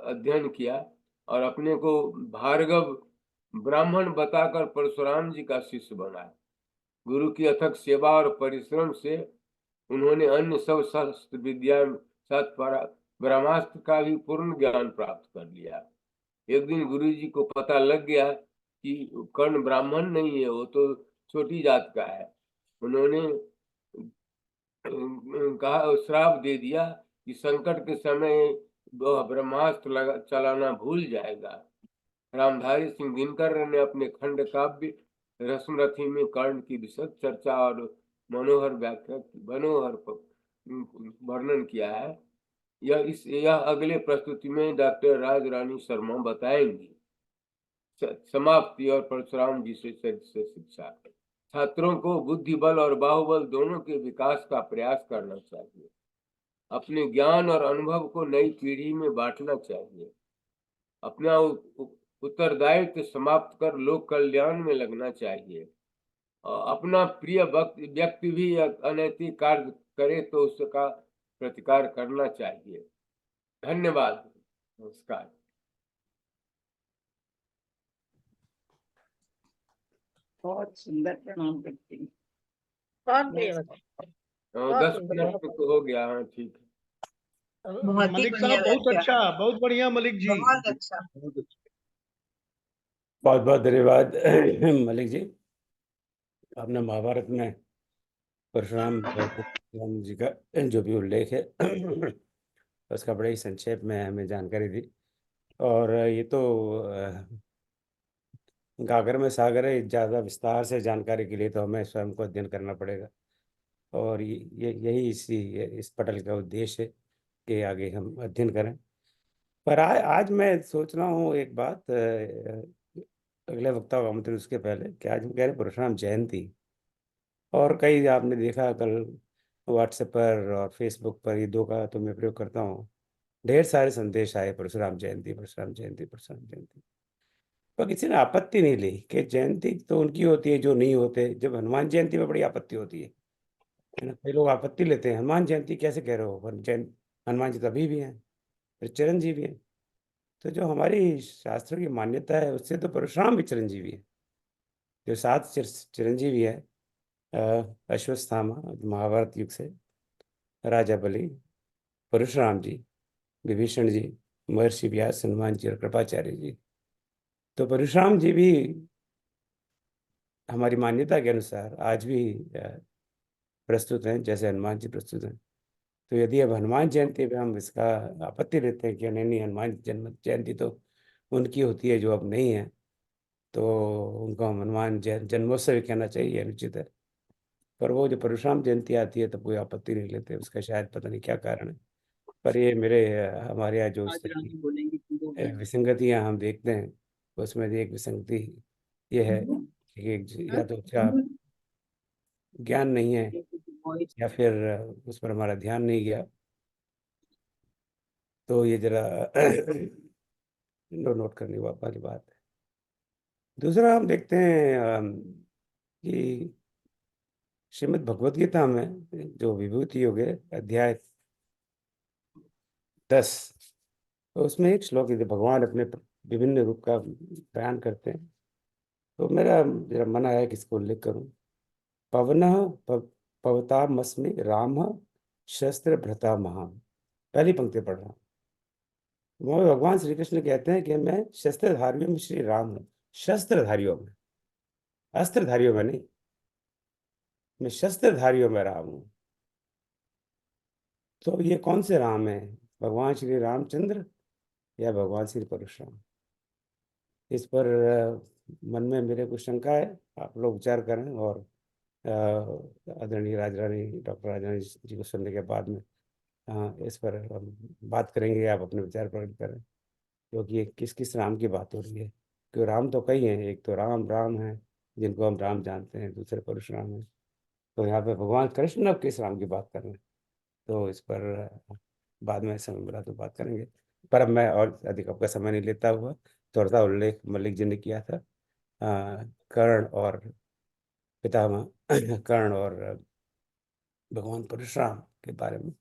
अध्ययन किया और अपने को भार्गव ब्राह्मण बताकर परशुराम जी का शिष्य बनाया। गुरु की अथक सेवा और परिश्रम से उन्होंने अन्य सब शस्त्र विद्या साथ ब्रह्मास्त्र का भी पूर्ण ज्ञान प्राप्त कर लिया। एक दिन गुरु जी को पता लग गया कि कर्ण ब्राह्मण नहीं है, वो तो छोटी जात का है। उन्होंने कहा, श्राप दे दिया कि संकट के समय वह ब्रह्मास्त्र चलाना भूल जाएगा। रामधारी सिंह दिनकर ने अपने खंड काव्य रश्मरथी में कर्ण की विशद चर्चा और मनोहर वर्णन किया है। यह अगले प्रस्तुति में डॉक्टर राज रानी शर्मा बताएंगी। समाप्ति और परशुराम जी से शिक्षा। छात्रों को बुद्धि बल और बाहुबल दोनों के विकास का प्रयास करना चाहिए। अपने ज्ञान और अनुभव को नई पीढ़ी में बांटना चाहिए। अपना उत्तरदायित्व समाप्त कर लोक कल्याण में लगना चाहिए। अपना प्रिय व्यक्ति भी अनैतिक कार्य करे तो उसका प्रतिकार करना चाहिए। धन्यवाद। नमस्कार। बहुत सुंदर प्रणाम करती हूँ। बहुत बढ़िया बताया। 10 मिनट तो हो गया। हाँ, ठीक है। बहुत ही मलिक बढ़िया साहब बहुत व्याख्या। अच्छा, बहुत बढ़िया मलिक जी। बहुत अच्छा। बहुत बहुत धन्यवाद मलिक जी। आपने महाभारत में परशुराम जी का जो भी उल्लेख है उसका बड़े ही संक्षेप में हमें जानकारी दी। और ये तो गागर में सागर है, ज़्यादा विस्तार से जानकारी के लिए तो हमें स्वयं को अध्ययन करना पड़ेगा। और यही इस पटल का उद्देश्य है कि आगे हम अध्ययन करें। पर आज मैं सोच रहा हूँ एक बात, अगले वक्ता को आमंत्रित उसके पहले कि आज हम कह रहे परशुराम जयंती, और कई आपने देखा कल व्हाट्सएप पर और फेसबुक पर, ये दो का तो मैं प्रयोग करता हूँ, ढेर सारे संदेश आए परशुराम जयंती, परशुराम जयंती, परशुराम जयंती। पर किसी ने आपत्ति नहीं ली कि जयंती तो उनकी होती है जो नहीं होते। जब हनुमान जयंती में बड़ी आपत्ति होती है ना, कई लोग आपत्ति लेते हैं, हनुमान जयंती कैसे कह रहे हो, हनुमान जी तो अभी भी हैं, फिर चिरंजीवी हैं। तो जो हमारी शास्त्रों की मान्यता है उससे तो परशुराम भी चिरंजीवी है। जो 7 चिरंजीवी है, अश्वत्थामा महाभारत युग से, राजा बलि, परशुराम जी, विभीषण जी, महर्षि व्यास, हनुमान जी और कृपाचार्य जी। तो परशुराम जी भी हमारी मान्यता के अनुसार आज भी प्रस्तुत हैं जैसे हनुमान जी प्रस्तुत हैं। तो यदि अब हनुमान जयंती पे हम इसका आपत्ति लेते हैं कि नहीं नहीं, हनुमान जन्म जयंती तो उनकी होती है जो अब नहीं है, तो उनको हम हनुमान जन्मोत्सव ही कहना चाहिए, अनुचित है। पर वो जो परशुराम जयंती आती है तो कोई आपत्ति नहीं लेते, उसका शायद पता नहीं क्या कारण है। पर ये हमारे यहाँ जो इस आज तरह रानी बोलेंगी तुमको की विसंगतियाँ हम देखते हैं, उसमें से एक विसंगति ये है कि या तो क्या ज्ञान नहीं है या फिर उस पर हमारा ध्यान नहीं गया, तो ये जरा नोट करने वाली बात है। दूसरा हम देखते हैं कि श्रीमद् भगवत गीता में जो विभूति योग है अध्याय 10, तो उसमें एक श्लोक है, भगवान अपने विभिन्न रूप का बयान करते हैं, तो मेरा जरा मन आया कि इसको उल्लेख करूं। पवनः पवतामस्मि राम शस्त्र भृता महाम। पहली पंक्ति पढ़ रहा हूँ। वह भगवान श्री कृष्ण कहते हैं कि मैं शस्त्रधारियों में श्री राम हूँ। शस्त्रधारियों में, अस्त्रधारियों में नहीं, मैं शस्त्रधारियों में राम हूँ। तो ये कौन से राम है, भगवान श्री रामचंद्र या भगवान श्री परशुराम? इस पर मन में मेरे कुछ शंका है, आप लोग विचार करें, और आदरणीय डॉक्टर राजरानी जी को सुनने के बाद में इस पर हम बात करेंगे, आप अपने विचार प्रकट करें, क्योंकि ये किस किस राम की बात हो रही है। क्योंकि राम तो कई हैं, एक तो राम है जिनको हम राम जानते हैं, दूसरे परशुराम हैं, तो यहाँ पे भगवान कृष्ण अब किस राम की बात कर रहे हैं, तो इस पर बाद में समय मिला तो बात करेंगे। पर अब मैं और अधिक आपका समय नहीं लेता हुआ, थोड़ा सा उल्लेख मल्लिक जी ने किया था कर्ण और पितामह कर्ण और भगवान परशुराम के बारे में,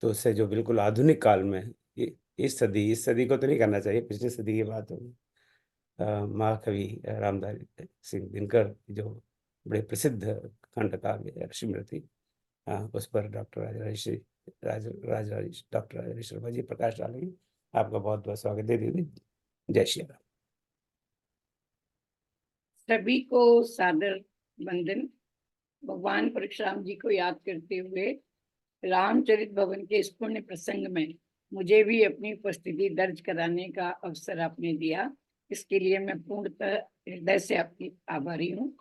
तो उससे जो बिल्कुल आधुनिक काल में इस सदी को तो नहीं करना चाहिए, पिछली सदी की बात होगी। महाकवि रामधारी सिंह दिनकर जो बड़े प्रसिद्ध खंड काव्य है स्मृति, उस पर डॉक्टर डॉक्टर राजराजेश्वर शर्मा जी प्रकाश डालेंगे। आपका बहुत बहुत स्वागत है दीदी। जय श्री राम। सभी को सादर वंदन। भगवान परशुराम जी को याद करते हुए रामचरित भवन के इस पुण्य प्रसंग में मुझे भी अपनी उपस्थिति दर्ज कराने का अवसर आपने दिया, इसके लिए मैं पूर्णतः हृदय से आपकी आभारी हूँ।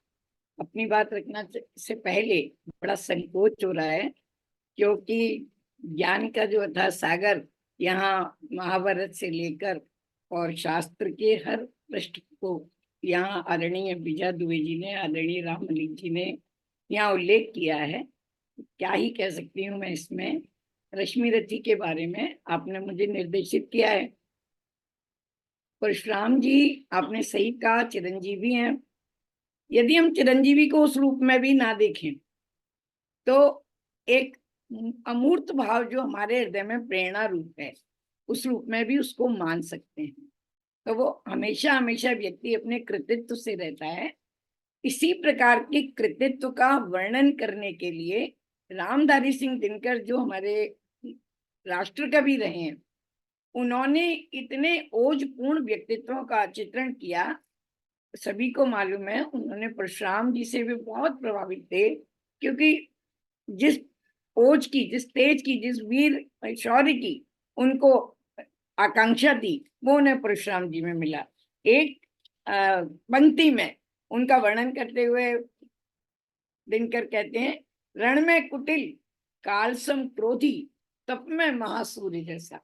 अपनी बात रखना से पहले बड़ा संकोच हो रहा है, क्योंकि ज्ञान का जो अथाह सागर यहाँ महाभारत से लेकर और शास्त्र के हर पृष्ठ को यहाँ आदरणीय विजया दुबे जी ने, आदरणीय राम मलिक जी ने यहाँ उल्लेख किया है। क्या ही कह सकती हूँ मैं इसमें। रश्मि रथी के बारे में आपने मुझे निर्देशित किया है। परशुराम जी आपने सही कहा, चिरंजीवी हैं। यदि हम चिरंजीवी को उस रूप में भी ना देखें तो एक अमूर्त भाव जो हमारे हृदय में प्रेरणा रूप है, उस रूप में भी उसको मान सकते हैं। तो वो हमेशा हमेशा व्यक्ति अपने कृतित्व से रहता है। इसी प्रकार के कृतित्व का वर्णन करने के लिए रामधारी सिंह दिनकर जो हमारे राष्ट्र कवि रहे हैं, उन्होंने इतने ओजपूर्ण व्यक्तित्वों का चित्रण किया। सभी को मालूम है उन्होंने परशुराम जी से भी बहुत प्रभावित थे, क्योंकि जिस ओज की, जिस तेज की, जिस वीर शौर्य की उनको आकांक्षा थी, वो उन्हें परशुराम जी में मिला। एक पंक्ति में उनका वर्णन करते हुए दिनकर कहते हैं, रण में कुटिल कालसम क्रोधी तप में महासूर्य जैसा।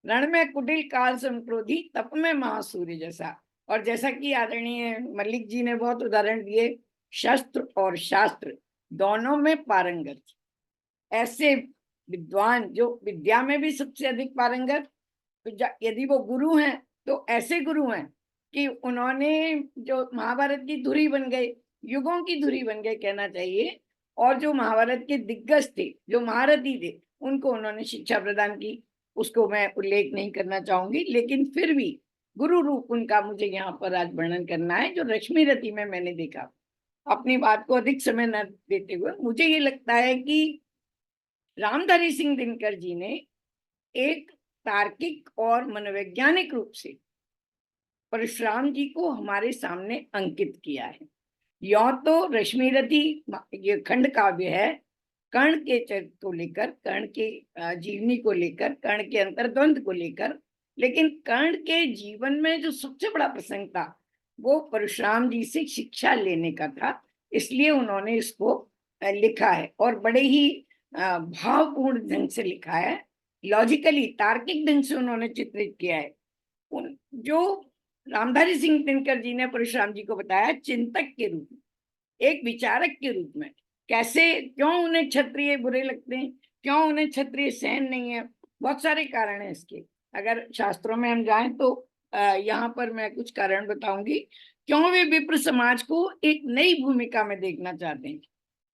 रण में कुटिल कालसम क्रोधी तप में महासूर्य जैसा। और जैसा कि आदरणीय मल्लिक जी ने बहुत उदाहरण दिए, शस्त्र और शास्त्र दोनों में पारंगत ऐसे विद्वान जो विद्या में भी सबसे अधिक पारंगत, यदि वो गुरु हैं तो ऐसे गुरु हैं कि उन्होंने जो महाभारत की धुरी बन गए, युगों की धुरी बन गए कहना चाहिए। और जो महाभारत के दिग्गज थे, जो महारथी थे, उनको उन्होंने शिक्षा प्रदान की। उसको मैं उल्लेख नहीं करना चाहूंगी, लेकिन फिर भी गुरु रूप उनका मुझे यहाँ पर आज वर्णन करना है, जो रश्मि रथी में मैंने देखा। अपनी बात को अधिक समय न देते हुए मुझे ये लगता है कि रामधारी सिंह दिनकर जी ने एक तार्किक और मनोवैज्ञानिक रूप से परशुराम जी को हमारे सामने अंकित किया है। यह तो रश्मि रथी ये खंड काव्य है कर्ण के चरित्र को लेकर, कर्ण के जीवनी को लेकर, कर्ण के अंतर्द्वंद को लेकर, लेकिन कर्ण के जीवन में जो सबसे बड़ा प्रसंग था वो परशुराम जी से शिक्षा लेने का था। इसलिए उन्होंने इसको लिखा है और बड़े ही भावपूर्ण ढंग से लिखा है, लॉजिकली तार्किक ढंग से उन्होंने चित्रित किया है। जो रामधारी सिंह दिनकर जी ने परशुराम जी को बताया चिंतक के रूप में, एक विचारक के रूप में कैसे, क्यों उन्हें क्षत्रिय बुरे लगते हैं, क्यों उन्हें क्षत्रिय सहन नहीं है, बहुत सारे कारण हैं इसके। अगर शास्त्रों में हम जाएं तो यहाँ पर मैं कुछ कारण बताऊंगी क्यों वे विप्र समाज को एक नई भूमिका में देखना चाहते हैं।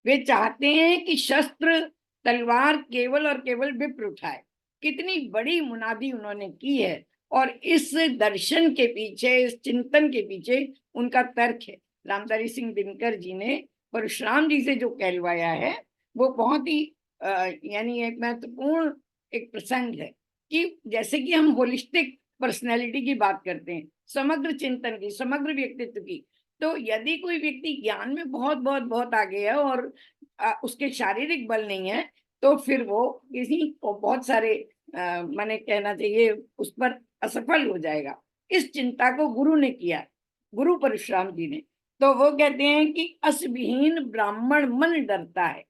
वे चाहते हैं कि शस्त्र तलवार केवल और केवल विप्र उठाए। कितनी बड़ी मुनादी उन्होंने की है, और इस दर्शन के पीछे, इस चिंतन के पीछे उनका तर्क है। रामधारी सिंह दिनकर जी ने परशुराम जी से जो कहलवाया है वो बहुत ही यानी एक महत्वपूर्ण एक प्रसंग है कि जैसे कि हम होलिस्टिक पर्सनैलिटी की बात करते हैं, समग्र चिंतन की, समग्र व्यक्तित्व की, तो यदि कोई व्यक्ति ज्ञान में बहुत बहुत बहुत आगे है और उसके शारीरिक बल नहीं है, तो फिर वो किसी को बहुत सारे माने कहना चाहिए उस पर असफल हो जाएगा। इस चिंता को गुरु ने किया, गुरु परशुराम जी ने। तो वो कहते हैं कि असविहीन ब्राह्मण मन डरता है।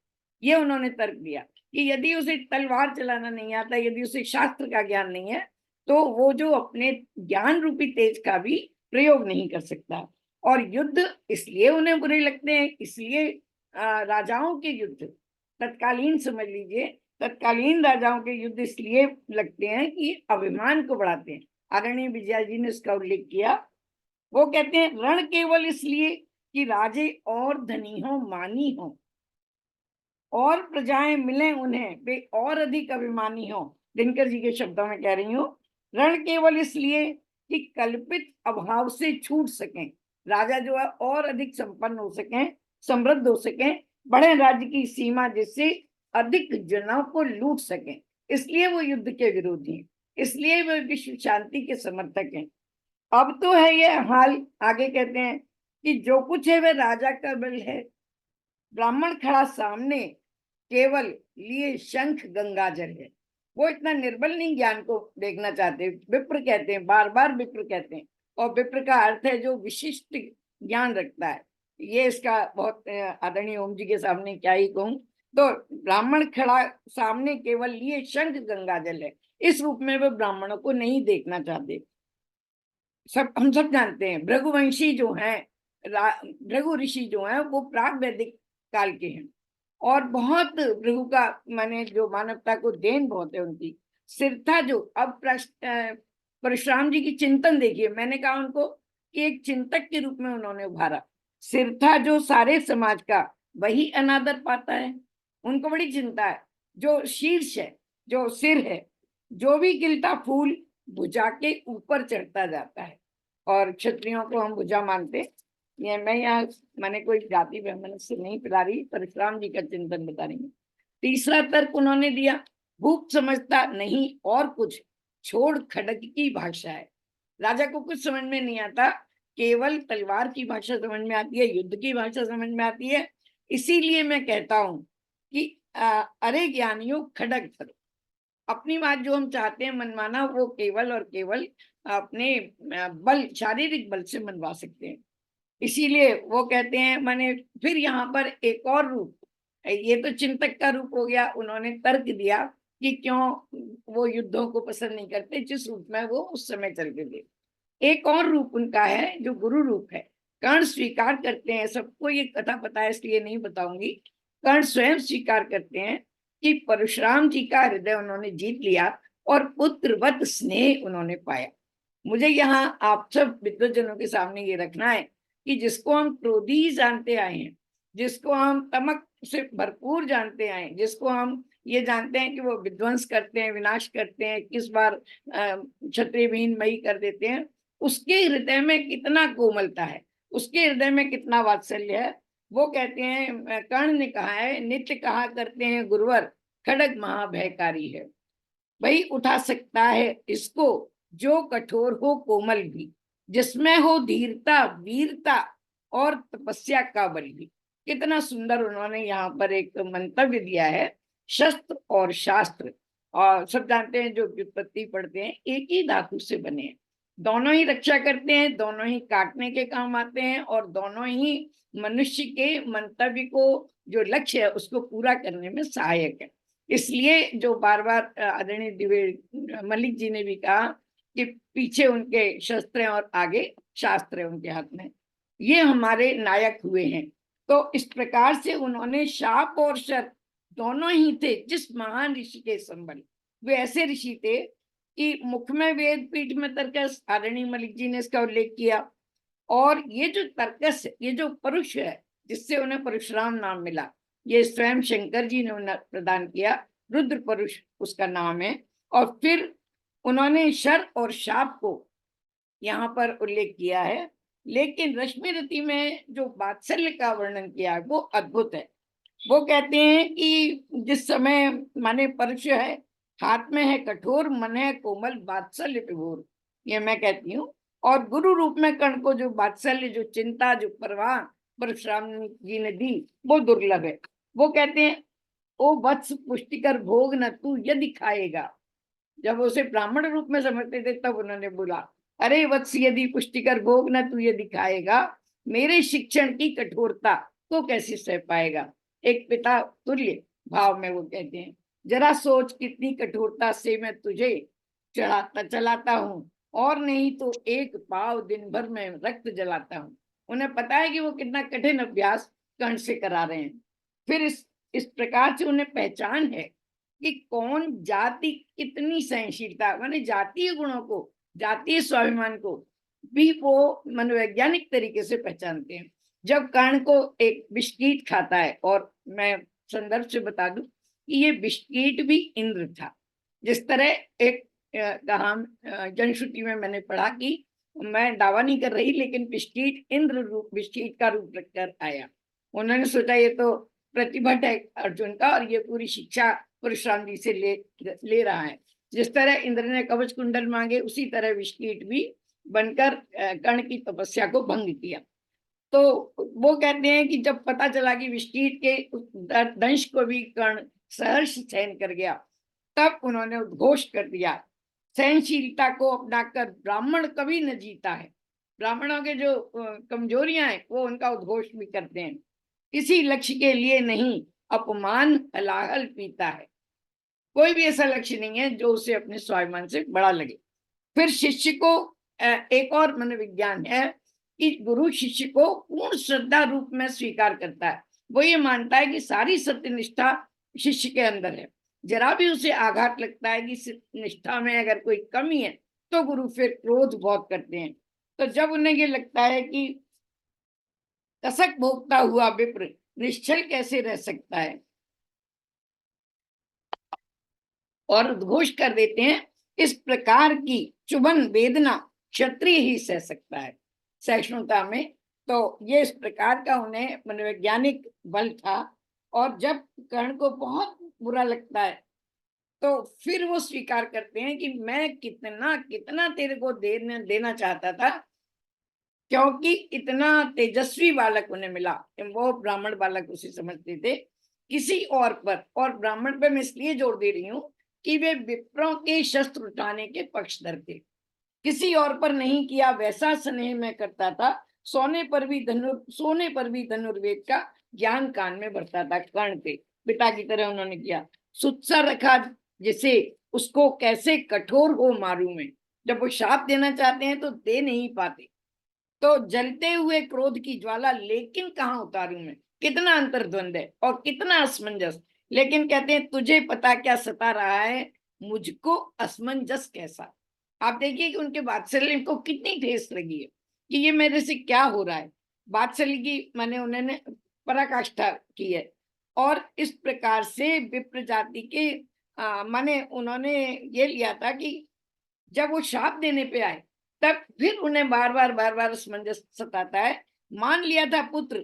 ये उन्होंने तर्क दिया कि यदि उसे तलवार चलाना नहीं आता, यदि उसे शास्त्र का ज्ञान नहीं है, तो वो जो अपने ज्ञान रूपी तेज का भी प्रयोग नहीं कर सकता। और युद्ध इसलिए उन्हें बुरे लगते हैं, इसलिए राजाओं के युद्ध, तत्कालीन समझ लीजिए, तत्कालीन राजाओं के युद्ध इसलिए लगते हैं कि अभिमान को बढ़ाते हैं। आदरणीय विजय जी ने इसका उल्लेख किया। वो कहते हैं रण केवल इसलिए कि राजे और धनी हो, मानी हो, और प्रजाएं मिले उन्हें, वे और अधिक अभिमानी हो। दिनकर जी के शब्दों में कह रही हूँ, रण केवल इसलिए कि कल्पित अभाव से छूट सकें, राजा जो है और अधिक संपन्न हो सकें, समृद्ध हो सकें, बढ़े राज्य की सीमा, जिससे अधिक जनों को लूट सकें, इसलिए वो युद्ध के विरोधी हैं, इसलिए वो विश्व शांति के समर्थक हैं। अब तो है ये हाल, आगे कहते हैं कि जो कुछ है वह राजा का बल है, ब्राह्मण खड़ा सामने, केवल लिए शंख गंगाजल है। वो इतना निर्बल नहीं ज्ञान को देखना चाहते। विप्र कहते हैं, बार बार विप्र कहते हैं, और विप्र का अर्थ है जो विशिष्ट ज्ञान रखता है। ये इसका बहुत आदरणीय ओम जी के सामने क्या ही कहूँ। तो ब्राह्मण खड़ा सामने, केवल लिए शंख गंगाजल है, इस रूप में वे ब्राह्मणों को नहीं देखना चाहते। हम सब जानते हैं भृगुवंशी जो हैं, भृगु ऋषि जो हैं, वो प्राग वैदिक काल के हैं, और बहुत भृगु का माने जो मानवता को देन बहुत है उनकी। सिरथा जो, अब परशुराम जी की चिंतन देखिए, मैंने कहा उनको कि एक चिंतक के रूप में उन्होंने उभारा। सिरथा जो सारे समाज का, वही अनादर पाता है, उनको बड़ी चिंता है। जो शीर्ष है, जो सिर है, जो भी गिलता फूल भुजा के ऊपर चढ़ता जाता है, और क्षत्रियों को हम भुजा मानते। ये मैं यहाँ मैंने कोई जाति ब्राह्मण से नहीं पिला रही, परशुराम जी का चिंतन बता रही हूँ। तीसरा तर्क उन्होंने दिया, भूख समझता नहीं और कुछ, छोड़ खड्ग की भाषा है। राजा को कुछ समझ में नहीं आता, केवल तलवार की भाषा समझ में आती है, युद्ध की भाषा समझ में आती है। इसीलिए मैं कहता हूँ कि अरे ज्ञानियों खड्ग करो, अपनी बात जो हम चाहते हैं मनवाना, वो केवल और केवल अपने बल, शारीरिक बल से मनवा सकते हैं। इसीलिए वो कहते हैं, माने फिर यहाँ पर एक और रूप, ये तो चिंतक का रूप हो गया, उन्होंने तर्क दिया कि क्यों वो युद्धों को पसंद नहीं करते, जिस रूप में वो उस समय चलते थे। एक और रूप उनका है जो गुरु रूप है। कर्ण स्वीकार करते हैं, सबको ये कथा पता है इसलिए नहीं बताऊंगी, कर्ण स्वयं स्वीकार करते हैं कि परशुराम जी का हृदय उन्होंने जीत लिया और पुत्रवत स्नेह उन्होंने पाया। मुझे यहाँ आप सब विद्वजनों के सामने ये रखना है कि जिसको हम क्रोधी जानते आए हैं, जिसको हम तमक से भरपूर जानते आए, जिसको हम ये जानते हैं कि वो विध्वंस करते हैं, विनाश करते हैं, किस बार क्षत्रिय विहीनमयी कर देते हैं, उसके हृदय में कितना कोमलता है, उसके हृदय में कितना वात्सल्य है। वो कहते हैं, कर्ण ने कहा है, नित्य कहा करते हैं गुरुवर, खड्ग महाभयकारी है, वही उठा सकता है इसको जो कठोर हो कोमल भी, जिसमें हो धीरता वीरता और तपस्या का बल भी। कितना सुंदर उन्होंने यहाँ पर एक मंतव्य दिया है। शस्त्र और शास्त्र, और सब जानते हैं जो व्युत्पत्ति पढ़ते हैं, एक ही धातु से बने हैं, दोनों ही रक्षा करते हैं, दोनों ही काटने के काम आते हैं, और दोनों ही मनुष्य के मंतव्य को, जो लक्ष्य है, उसको पूरा करने में सहायक है। इसलिए जो बार बार आदरणीय दिव्य मलिक जी ने भी कहा कि पीछे उनके शस्त्र हैं और आगे शास्त्र है उनके हाथ में, ये हमारे नायक हुए हैं। तो इस प्रकार से उन्होंने शाप और शर दोनों ही थे जिस महान ऋषि के संबंध। वे ऐसे ऋषि थे कि मुख में वेद, पीठ में तर्कस, आरण्य मलिक जी ने इसका उल्लेख किया। और ये जो तर्कस, ये जो परुष है जिससे उन्हें परशुराम नाम मिला, ये स्वयं शंकर जी ने उन्हें प्रदान किया, रुद्र परुष उसका नाम है। और फिर उन्होंने शर और शाप को यहाँ पर उल्लेख किया है। लेकिन रश्मि रति में जो वात्सल्य का वर्णन किया है वो अद्भुत है। वो कहते हैं कि जिस समय माने परशु है, हाथ में है कठोर, मन है कोमल, वात्सल्य विभोर, ये मैं कहती हूँ। और गुरु रूप में कर्ण को जो वात्सल्य, जो चिंता, जो परवाह परशुराम जी ने दी वो दुर्लभ है। वो कहते हैं ओ वत्स पुष्टिकर भोग न तू यदि खाएगा। जब उसे ब्राह्मण रूप में समझते थे तब उन्होंने बोला, अरे वत्स यदि पुष्टिकर भोग न तू यदि खाएगा, मेरे शिक्षण की कठोरता तो कैसे सह पाएगा। एक पिता तुल्य भाव में वो कहते हैं, जरा सोच कितनी कठोरता से मैं तुझे चलाता हूँ, और नहीं तो एक पाव दिन भर में रक्त जलाता हूँ। उन्हें पता है कि वो कितना कठिन अभ्यास कर्ण से करा रहे हैं। फिर इस प्रकार से उन्हें पहचान है कि कौन जाति कितनी सहनशीलता, माने जातीय गुणों को, जातीय स्वाभिमान को भी वो मनोवैज्ञानिक तरीके से पहचानते हैं। जब कर्ण को एक बिस्किट खाता है, और मैं संदर्भ से बता दूं कि ये बिस्किट भी इंद्र था। जिस तरह एक जनश्रुति में मैंने पढ़ा कि मैं दावा नहीं कर रही, लेकिन बिस्किट इंद्र रूप, बिस्किट का रूप रखकर आया। उन्होंने सोचा ये तो प्रतिभट है अर्जुन का, और ये पूरी शिक्षा परशुराम जी से ले रहा है। जिस तरह इंद्र ने कवच कुंडल मांगे, उसी तरह बिस्किट भी बनकर कर्ण की तपस्या को भंग किया। तो वो कहते हैं कि जब पता चला कि बिस्किट के दंश को भी कर्ण सहर्ष सहन कर गया, तब उन्होंने उद्घोष कर दिया, सहनशीलता को अपनाकर ब्राह्मण कभी न जीता है। ब्राह्मणों के जो कमजोरियां हैं वो उनका उद्घोष भी करते हैं। किसी लक्ष्य के लिए नहीं अपमान हलाहल पीता है। कोई भी ऐसा लक्ष्य नहीं है जो उसे अपने स्वाभिमान से बड़ा लगे। फिर शिष्य को एक और मनोविज्ञान है कि गुरु शिष्य को पूर्ण श्रद्धा रूप में स्वीकार करता है। वो ये मानता है कि सारी सत्यनिष्ठा शिष्य के अंदर है। जरा भी उसे आघात लगता है कि निष्ठा में अगर कोई कमी है तो गुरु फिर क्रोध बहुत करते हैं। तो जब उन्हें ये लगता है कि कसक भोगता हुआ विप्र निश्चल कैसे रह सकता है, और उद्घोष कर देते हैं, इस प्रकार की चुभन वेदना क्षत्रिय ही सह सकता है सहिष्णुता में। तो ये इस प्रकार का उन्हें मनोवैज्ञानिक बल था। और जब कर्ण को बहुत बुरा लगता है तो फिर वो स्वीकार करते हैं कि मैं कितना कितना तेरे को देना चाहता था, क्योंकि इतना तेजस्वी बालक उन्हें मिला। वो ब्राह्मण बालक उसे समझते थे किसी और पर, और ब्राह्मण पे मैं इसलिए जोर दे रही हूँ कि वे विप्रों के शस्त्र उठाने के पक्षधर थे। किसी और पर नहीं किया वैसा स्नेह मैं करता था। सोने पर भी धनुर्वेद का ज्ञान कान में भरता था। कर्ण पे पिता की तरह उन्होंने किया। सुत्सा रखा जिसे, उसको कैसे कठोर हो मारू मैं। जब वो शाप देना चाहते हैं तो दे नहीं पाते। तो जलते हुए क्रोध की ज्वाला लेकिन कहाँ उतारूं मैं। कितना अंतर्द्वंद है और कितना असमंजस। लेकिन कहते हैं तुझे पता क्या सता रहा है, मुझको असमंजस कैसा। आप देखिए कि उनके वात्सल्य को कितनी ठेस लगी है कि ये मेरे से क्या हो रहा है। वात्सल्य की माने उन्होंने पराकाष्ठा की है। और इस प्रकार से विप्र जाति के माने उन्होंने ये लिया था कि जब वो शाप देने पे आए तब फिर उन्हें बार बार असमंजस सताता है। मान लिया था पुत्र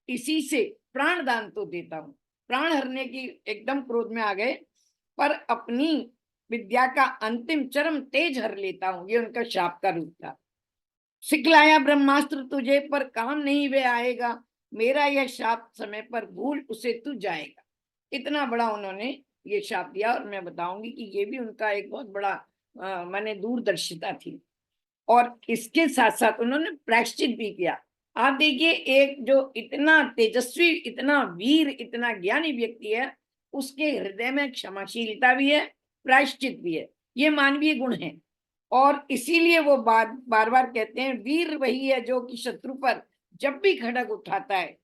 इसी से प्राण दान तो देता हूँ, प्राण हरने की एकदम क्रोध में आ गए, पर अपनी विद्या का अंतिम चरम तेज हर लेता हूँ। ये उनका शाप का रूप था। सिखलाया ब्रह्मास्त्र तुझे पर काम नहीं वे आएगा, मेरा यह शाप समय पर भूल उसे तू जाएगा। इतना बड़ा उन्होंने ये शाप दिया। और मैं बताऊंगी कि ये भी उनका एक बहुत बड़ा माने दूरदर्शिता थी। और इसके साथ साथ उन्होंने प्रायश्चित भी किया। आप देखिए एक जो इतना तेजस्वी, इतना वीर, इतना ज्ञानी व्यक्ति है, उसके हृदय में क्षमाशीलता भी है, प्रायश्चित भी है। ये मानवीय गुण है। और इसीलिए वो बार बार कहते हैं वीर वही है जो कि शत्रु पर जब भी खड्ग उठाता है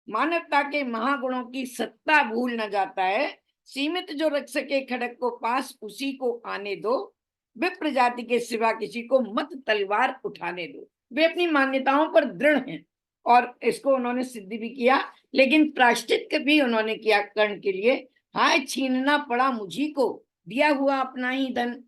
मानवता के महागुणों की सत्ता भूल न जाता है। सीमित जो रख सके खड़ग को पास, उसी को आने दो। विप्र जाति के सिवा किसी को मत तलवार उठाने दो। वे अपनी मान्यताओं पर दृढ़ हैं और इसको उन्होंने सिद्ध भी किया, लेकिन प्रायश्चित भी उन्होंने किया कर्ण के लिए। हाय छीनना पड़ा मुझी को, दिया हुआ अपना ही धन।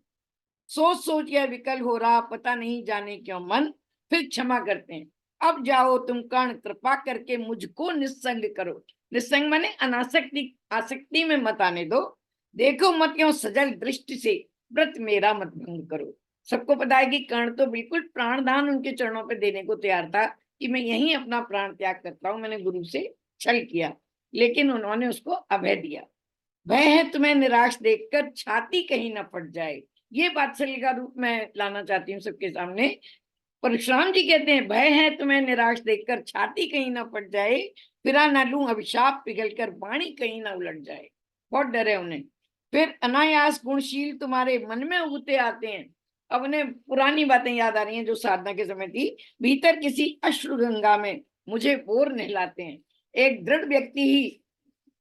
सोच सोच यह विकल हो रहा, पता नहीं जाने क्यों मन। फिर क्षमा करते हैं, अब जाओ तुम कर्ण, कृपा करके मुझको निस्संग करो। निस्संग माने अनासक्ति, आसक्ति में मत आने दो। देखो मत क्यों सजल दृष्टि से, व्रत मेरा मत भंग करो। सबको पता है कि कर्ण तो बिल्कुल प्राणदान उनके चरणों पे देने को तैयार था कि मैं यहीं अपना प्राण त्याग करता हूं, मैंने गुरु से छल किया, लेकिन उन्होंने उसको अभय दिया। भय है तुम्हें निराश देखकर, छाती कहीं न फट जाए। ये वात्सल्य का रूप मैं लाना चाहती हूँ सबके सामने। परशुराम जी कहते हैं, भय है तुम्हें निराश देखकर, छाती कहीं ना फट जाए। फिरा न लूं अभिशाप पिघल कर, वाणी कहीं ना उलट जाए। बहुत डर है उन्हें। फिर अनायास गुणशील तुम्हारे मन में उगते आते हैं। अब उन्हें पुरानी बातें याद आ रही हैं जो साधना के समय थी। भीतर किसी अश्रु गंगा में मुझे बोर नहलाते हैं। एक दृढ़ व्यक्ति ही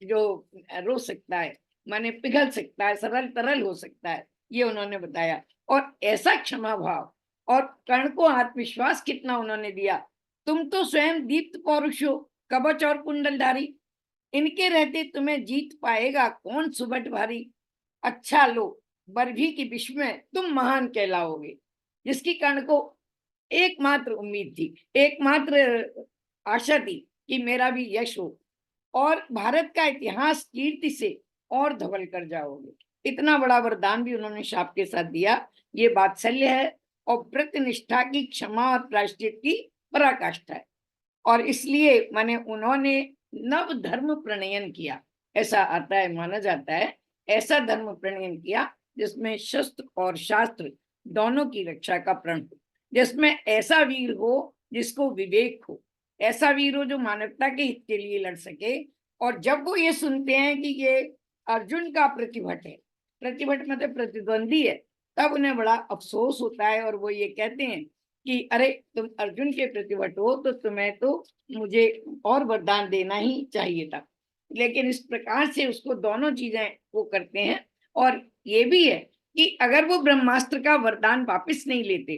जो रो सकता है, माने पिघल सकता है, सरल तरल हो सकता है, ये उन्होंने बताया। और ऐसा क्षमा भाव और कर्ण को आत्मविश्वास कितना उन्होंने दिया। तुम तो स्वयं दीप्त पौरुष हो, कवच और कुंडलधारी। इनके रहते तुम्हें जीत पाएगा कौन सुबट भारी। अच्छा लो बरभी की विश्व में तुम महान कहलाओगे। जिसकी कर्ण को एकमात्र उम्मीद थी, एकमात्र आशा थी कि मेरा भी यश हो और भारत का इतिहास कीर्ति से और धवल कर जाओगे। इतना बड़ा वरदान भी उन्होंने शाप के साथ दिया। ये वात्सल्य है और व्रत निष्ठा की, क्षमा और प्रायश्चित की पराकाष्ठा है। और इसलिए माने उन्होंने नव धर्म प्रणयन किया, ऐसा आता है, माना जाता है। ऐसा धर्म प्रणयन किया जिसमें शस्त्र और शास्त्र दोनों की रक्षा का प्रण हो, जिसमें ऐसा वीर हो जिसको विवेक हो, ऐसा वीर हो जो मानवता के हित के लिए लड़ सके। और जब वो ये सुनते हैं कि ये अर्जुन का प्रतिभट है, प्रतिभट मतलब प्रतिद्वंदी है, तब उन्हें बड़ा अफसोस होता है और वो ये कहते हैं कि अरे तुम अर्जुन के प्रतिभट हो तो तुम्हें तो मुझे और वरदान देना ही चाहिए था। लेकिन इस प्रकार से उसको दोनों चीजें वो करते हैं। और ये भी है कि अगर वो ब्रह्मास्त्र का वरदान वापस नहीं लेते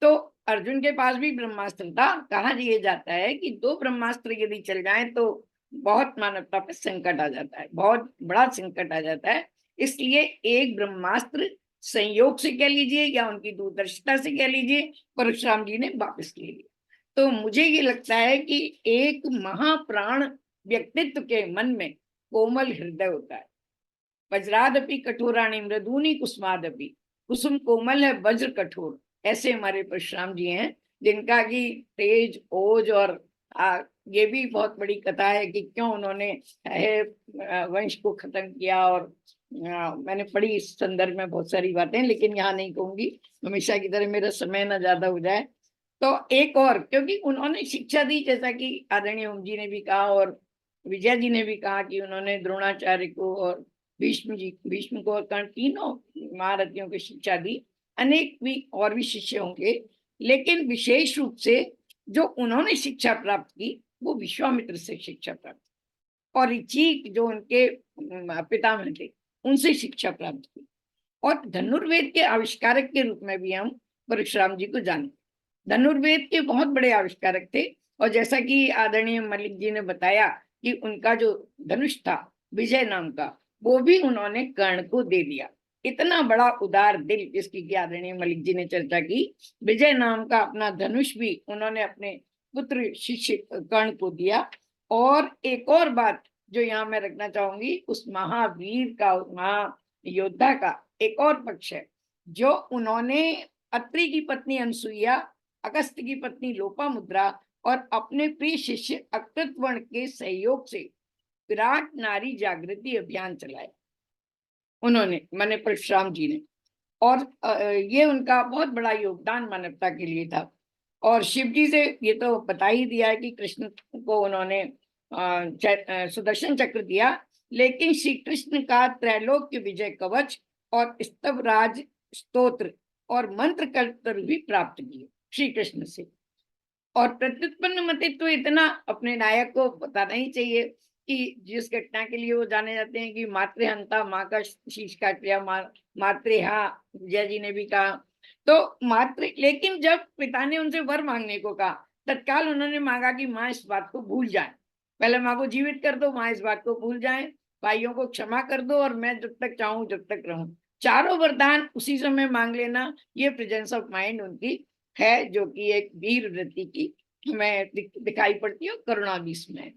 तो अर्जुन के पास भी ब्रह्मास्त्र था। कहा ये जाता है कि 2 ब्रह्मास्त्र यदि चल जाए तो बहुत मानवता पर संकट आ जाता है, बहुत बड़ा संकट आ जाता है। इसलिए एक ब्रह्मास्त्र संयोग से कह लीजिए या उनकी दूरदर्शिता से कह लीजिए, परशुराम जी ने वापस ले लिया। तो मुझे ये लगता है कि एक महाप्राण व्यक्तित्व के मन में कोमल हृदय होता है। वज्रादपि कठोराणी मृदूनी कुसुमादपि, कुसुम कोमल है वज्र कठोर। ऐसे हमारे परशुराम जी हैं जिनका की तेज ओज और ये भी बहुत बड़ी कथा है कि क्यों उन्होंने वंश को खत्म किया। और मैंने पढ़ी इस संदर्भ में बहुत सारी बातें, लेकिन यहाँ नहीं कहूंगी, हमेशा की तरह मेरा समय ना ज्यादा हो जाए। तो एक और, क्योंकि उन्होंने शिक्षा दी, जैसा कि आदरणीय ओम जी ने भी कहा और विजय जी ने भी कहा कि उन्होंने द्रोणाचार्य को और भीष्म को और कर्ण, तीनों महारथियों को शिक्षा दी। अनेक भी और भी शिष्य होंगे, लेकिन विशेष रूप से जो उन्होंने शिक्षा प्राप्त की वो विश्वामित्र से शिक्षा प्राप्त की और ऋचिक जो उनके पितामह थे उनसे शिक्षा प्राप्त की। और धनुर्वेद के आविष्कारक के रूप में भी हम परशुराम जी को जानते। धनुर्वेद के बहुत बड़े आविष्कारक थे। और जैसा कि आदरणीय मलिक जी ने बताया कि उनका जो धनुष था विजय नाम का, वो भी उन्होंने कर्ण को दे दिया। इतना बड़ा उदार दिल, जिसकी आदरणीय मलिक जी ने चर्चा की। विजय नाम का अपना धनुष भी उन्होंने अपने पुत्र शिष्य कर्ण को दिया। और एक और बात जो यहाँ मैं रखना चाहूंगी, उस महावीर का, उस महायोद्धा का एक और पक्ष है जो उन्होंने अत्रि की पत्नी अनसुईया, अगस्त की पत्नी लोपामुद्रा और अपने प्रिय शिष्य अकृतवर्ण के सहयोग से विराट नारी जागृति अभियान चलाया उन्होंने, माने परशुराम जी ने। और ये उनका बहुत बड़ा योगदान मानवता के लिए था। और शिव जी से ये तो बता ही दिया है कि कृष्ण को उन्होंने सुदर्शन चक्र दिया, लेकिन श्री कृष्ण का त्रैलोक्य विजय कवच और स्तवराज स्तोत्र और मंत्र कल्पर भी प्राप्त किए श्री कृष्ण से। और प्रत्युत्पन्न मतित्व तो इतना अपने नायक को बताना ही चाहिए कि जिस घटना के लिए वो जाने जाते हैं कि मातृहंता, माँ का शीश काट लिया, मातृहा, विजय जी ने भी कहा। तो लेकिन जब पिता ने उनसे वर मांगने को कहा, तत्काल उन्होंने मांगा कि माँ इस बात को भूल जाए, पहले माँ को जीवित कर दो, माँ इस बात को भूल जाए, भाइयों को क्षमा कर दो, और मैं जब तक चाहूं जब तक रहूं। चारों वरदान उसी समय मांग लेना, ये प्रेजेंस ऑफ माइंड उनकी है, जो कि एक वीर वृत्ति की हमें दिखाई पड़ती है, करुणा भी इसमें।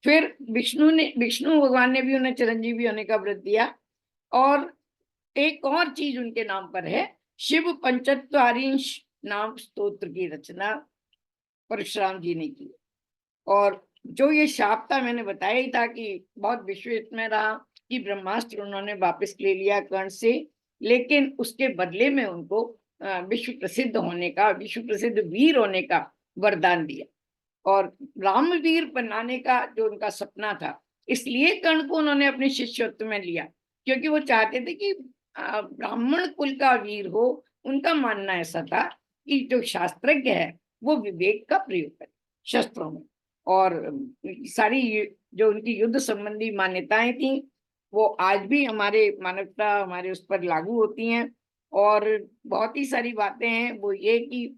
फिर विष्णु भगवान ने भी उन्हें चिरंजीवी होने का व्रत दिया। और एक और चीज उनके नाम पर है, शिव पंचत्वारिंश नाम स्तोत्र की रचना परशुराम जी ने की। और जो ये शाप था, मैंने बताया ही था कि बहुत विश्वास में रहा कि ब्रह्मास्त्र उन्होंने वापस ले लिया कर्ण से, लेकिन उसके बदले में उनको विश्व प्रसिद्ध होने का, विश्व प्रसिद्ध वीर होने का वरदान दिया। और रामवीर बनाने का जो उनका सपना था, इसलिए कर्ण को उन्होंने अपने शिष्यत्व में लिया, क्योंकि वो चाहते थे कि ब्राह्मण कुल का वीर हो। उनका मानना ऐसा था कि जो शास्त्रज्ञ है वो विवेक का प्रयोग करे शस्त्रों में। और सारी जो उनकी युद्ध संबंधी मान्यताएं थी, वो आज भी हमारे मानवता, हमारे उस पर लागू होती हैं। और बहुत ही सारी बातें हैं, वो ये कि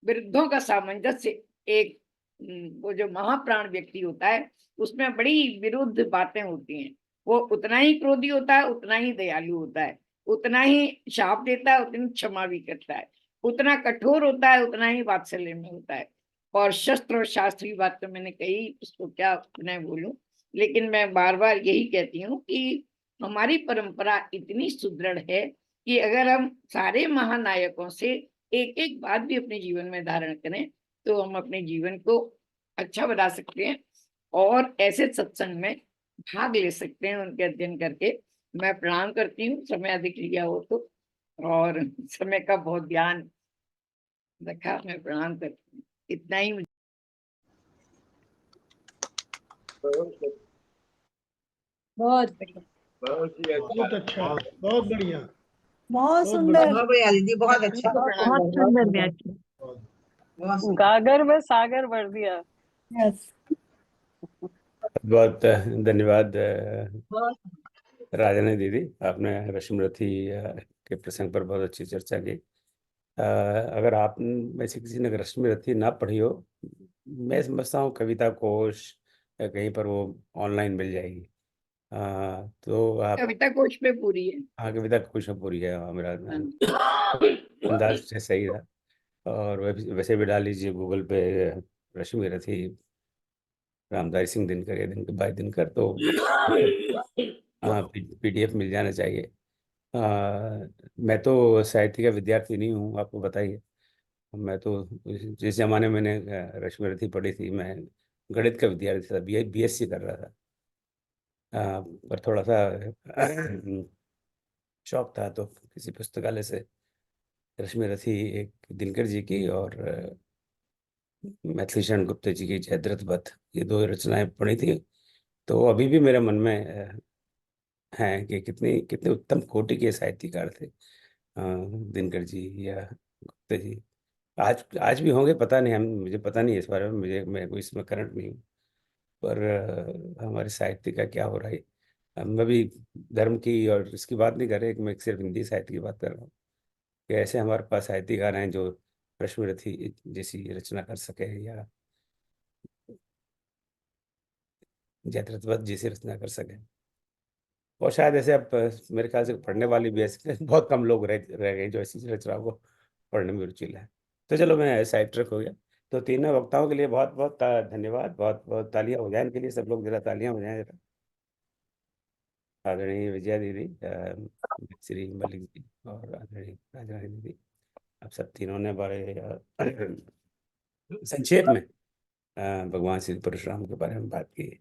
विरुद्धों का सामंजस्य, एक वो जो महाप्राण व्यक्ति होता है, उसमें बड़ी विरुद्ध बातें होती हैं। वो उतना ही क्रोधी होता है, उतना ही दयालु होता है, उतना ही शाप देता है, उतनी क्षमा भी करता है, उतना कठोर होता है, उतना ही वात्सल्य में होता है। और शस्त्र और शास्त्र की बात तो मैंने कही, उसको क्या मैं बोलूं। लेकिन मैं बार बार यही कहती हूँ कि हमारी परंपरा इतनी सुदृढ़ है कि अगर हम सारे महानायकों से एक एक बात भी अपने जीवन में धारण करें, तो हम अपने जीवन को अच्छा बना सकते हैं और ऐसे सत्संग में भाग ले सकते हैं उनके अध्ययन करके। मैं प्रणाम करती हूँ, समय अधिक लिया हो तो, और समय का बहुत ध्यान रखा, मैं प्रणाम करती हूँ। इतना ही बहुत बढ़िया, बहुत ही अच्छा। बहुत अच्छा, बहुत बढ़िया, बहुत बहुत सुंदर, बहुत बढ़िया दीदी, बहुत अच्छा। बहुत सुंदर व्याख्या। बहुत सुंदर। गागर में सागर भर दिया। यस, बहुत धन्यवाद बहुत राजनी दीदी, आपने रश्मिरथी के प्रसंग पर बहुत अच्छी चर्चा की। अगर आप में से किसी ने रश्मिरथी ना पढ़ी हो, मैं समझता हूँ कविता कोश या कहीं पर वो ऑनलाइन मिल जाएगी। तो आप कविता कोश पे पूरी है। हाँ, कविता कोश में पूरी है। मेरा हाँ। अंदाज से सही था। और वैसे भी डाल लीजिए गूगल पे रश्मिरथी रामधारी सिंह दिनकर या दिन भाई दिनकर, तो PDF मिल जाना चाहिए। मैं तो साहित्य का विद्यार्थी नहीं हूँ, आपको बताइए। मैं तो जिस जमाने में मैंने रश्मिरथी पढ़ी थी, मैं गणित का विद्यार्थी था, BSc कर रहा था। पर थोड़ा सा शौक था, तो किसी पुस्तकालय से रश्मिरथी, एक दिनकर जी की और मैथिलीशरण गुप्त जी की जयद्रथ वध, ये दो रचनाएं पढ़ी थी। तो अभी भी मेरे मन में हैं कि कितने कितने उत्तम कोटि के साहित्यकार थे दिनकर जी या गुप्ता जी। आज आज भी होंगे, पता नहीं, हम मुझे पता नहीं है इस बारे में, मैं कोई इसमें करंट नहीं हूँ। पर हमारे साहित्य का क्या हो रहा है। मैं भी धर्म की और इसकी बात नहीं कर रहे, मैं सिर्फ हिंदी साहित्य की बात कर रहा हूँ कि ऐसे हमारे पास साहित्यकार हैं जो रश्मिरथी जैसी रचना कर सके या जयद्रथ वध जैसी रचना कर सके। और शायद ऐसे अब मेरे ख्याल से पढ़ने वाले भी ऐसे बहुत कम लोग रह गए जो ऐसी रचनाओं को पढ़ने में रुचि लें। तो चलो, मैं साइड ट्रैक हो गया। तो तीनों वक्ताओं के लिए बहुत बहुत धन्यवाद। बहुत बहुत तालियां हो जाए इनके लिए, सब लोग जरा तालियां हो जाएं जरा। आदरणीय विजया दीदी, श्री मलिक जी और आदरणीय राजरानी दीदी, आप सब तीनों ने बड़े संक्षेप में भगवान श्री परशुराम के बारे में बात की।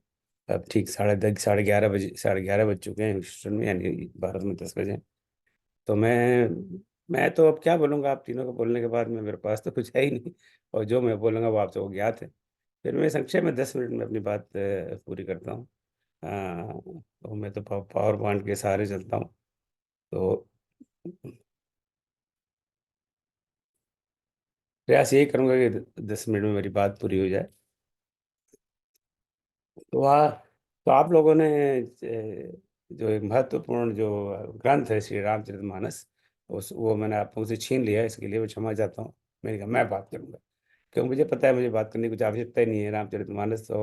अब ठीक 10:30 11:30 बज चुके हैं ह्यूस्टन में, यानी भारत में 10 बजे। तो मैं तो अब क्या बोलूँगा, आप तीनों को बोलने के बाद में मेरे पास तो कुछ है ही नहीं, और जो मैं बोलूँगा वो आपसे वो ज्ञात है। फिर मैं संक्षेप में 10 मिनट में अपनी बात पूरी करता हूँ। तो मैं तो पावर पॉइंट के सहारे चलता हूँ। तो प्रयास यही करूंगा कि 10 मिनट में मेरी बात पूरी हो जाए। तो आप लोगों ने जो एक महत्वपूर्ण जो ग्रंथ है श्री रामचरितमानस, वो मैंने आप लोगों से छीन लिया है, इसके लिए मैं क्षमा चाहता हूँ। मैंने कहा मैं बात करूंगा, क्योंकि मुझे पता है मुझे बात करने की कुछ आवश्यकता ही नहीं है। रामचरितमानस तो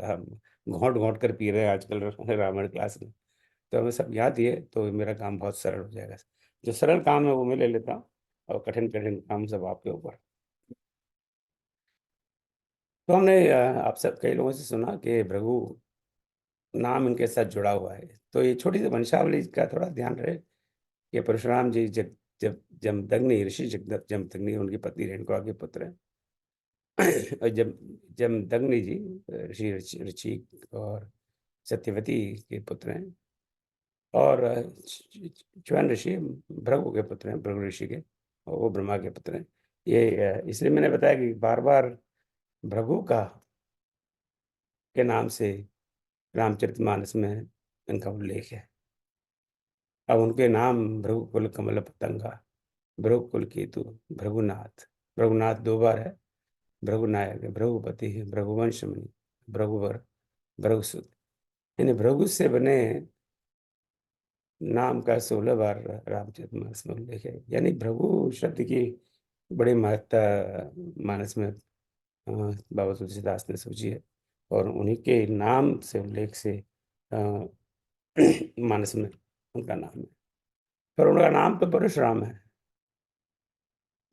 हम घोंट घोंट कर पी रहे हैं आजकल रामायण क्लास में। तो हमें सब याद ही है, तो मेरा काम बहुत सरल हो जाएगा। जो सरल काम है वो मैं ले लेता हूँ, और कठिन कठिन काम सब आपके ऊपर। तो हमने आप सब कई लोगों से सुना कि भृगु नाम इनके साथ जुड़ा हुआ है। तो ये छोटी सी वंशावली का थोड़ा ध्यान रहे कि परशुराम जी जब जब जमदग्नि ऋषि जमदग्नि उनकी पत्नी रेणुका के पुत्र हैं। और जब जमदग्नि जी ऋषि ऋषि ऋषि और सत्यवती के पुत्र हैं, और च्युन ऋषि भृगु के पुत्र हैं, भृगु ऋषि के, और वो ब्रह्मा के पुत्र हैं। ये इसलिए मैंने बताया कि बार बार भृगु का के नाम से रामचरितमानस में इनका उल्लेख है। अब उनके नाम भृगुकुल कमल पतंगा, भृगुकुल केतु, भृगुनाथ। भृगुनाथ 2 बार है, भृगुनायक, भृगुपति, भृगुवंश मुनि, भृगुवर, भृगुसुत। यानी भृगु से बने नाम का 16 बार रामचरितमानस में उल्लेख है। यानी भृगु शब्द की बड़ी महत्ता मानस में बाबा तुलसीदास ने सोची है, और उन्हीं के नाम से उल्लेख से अ, मानस में उनका नाम है। पर उनका नाम तो परशुराम है,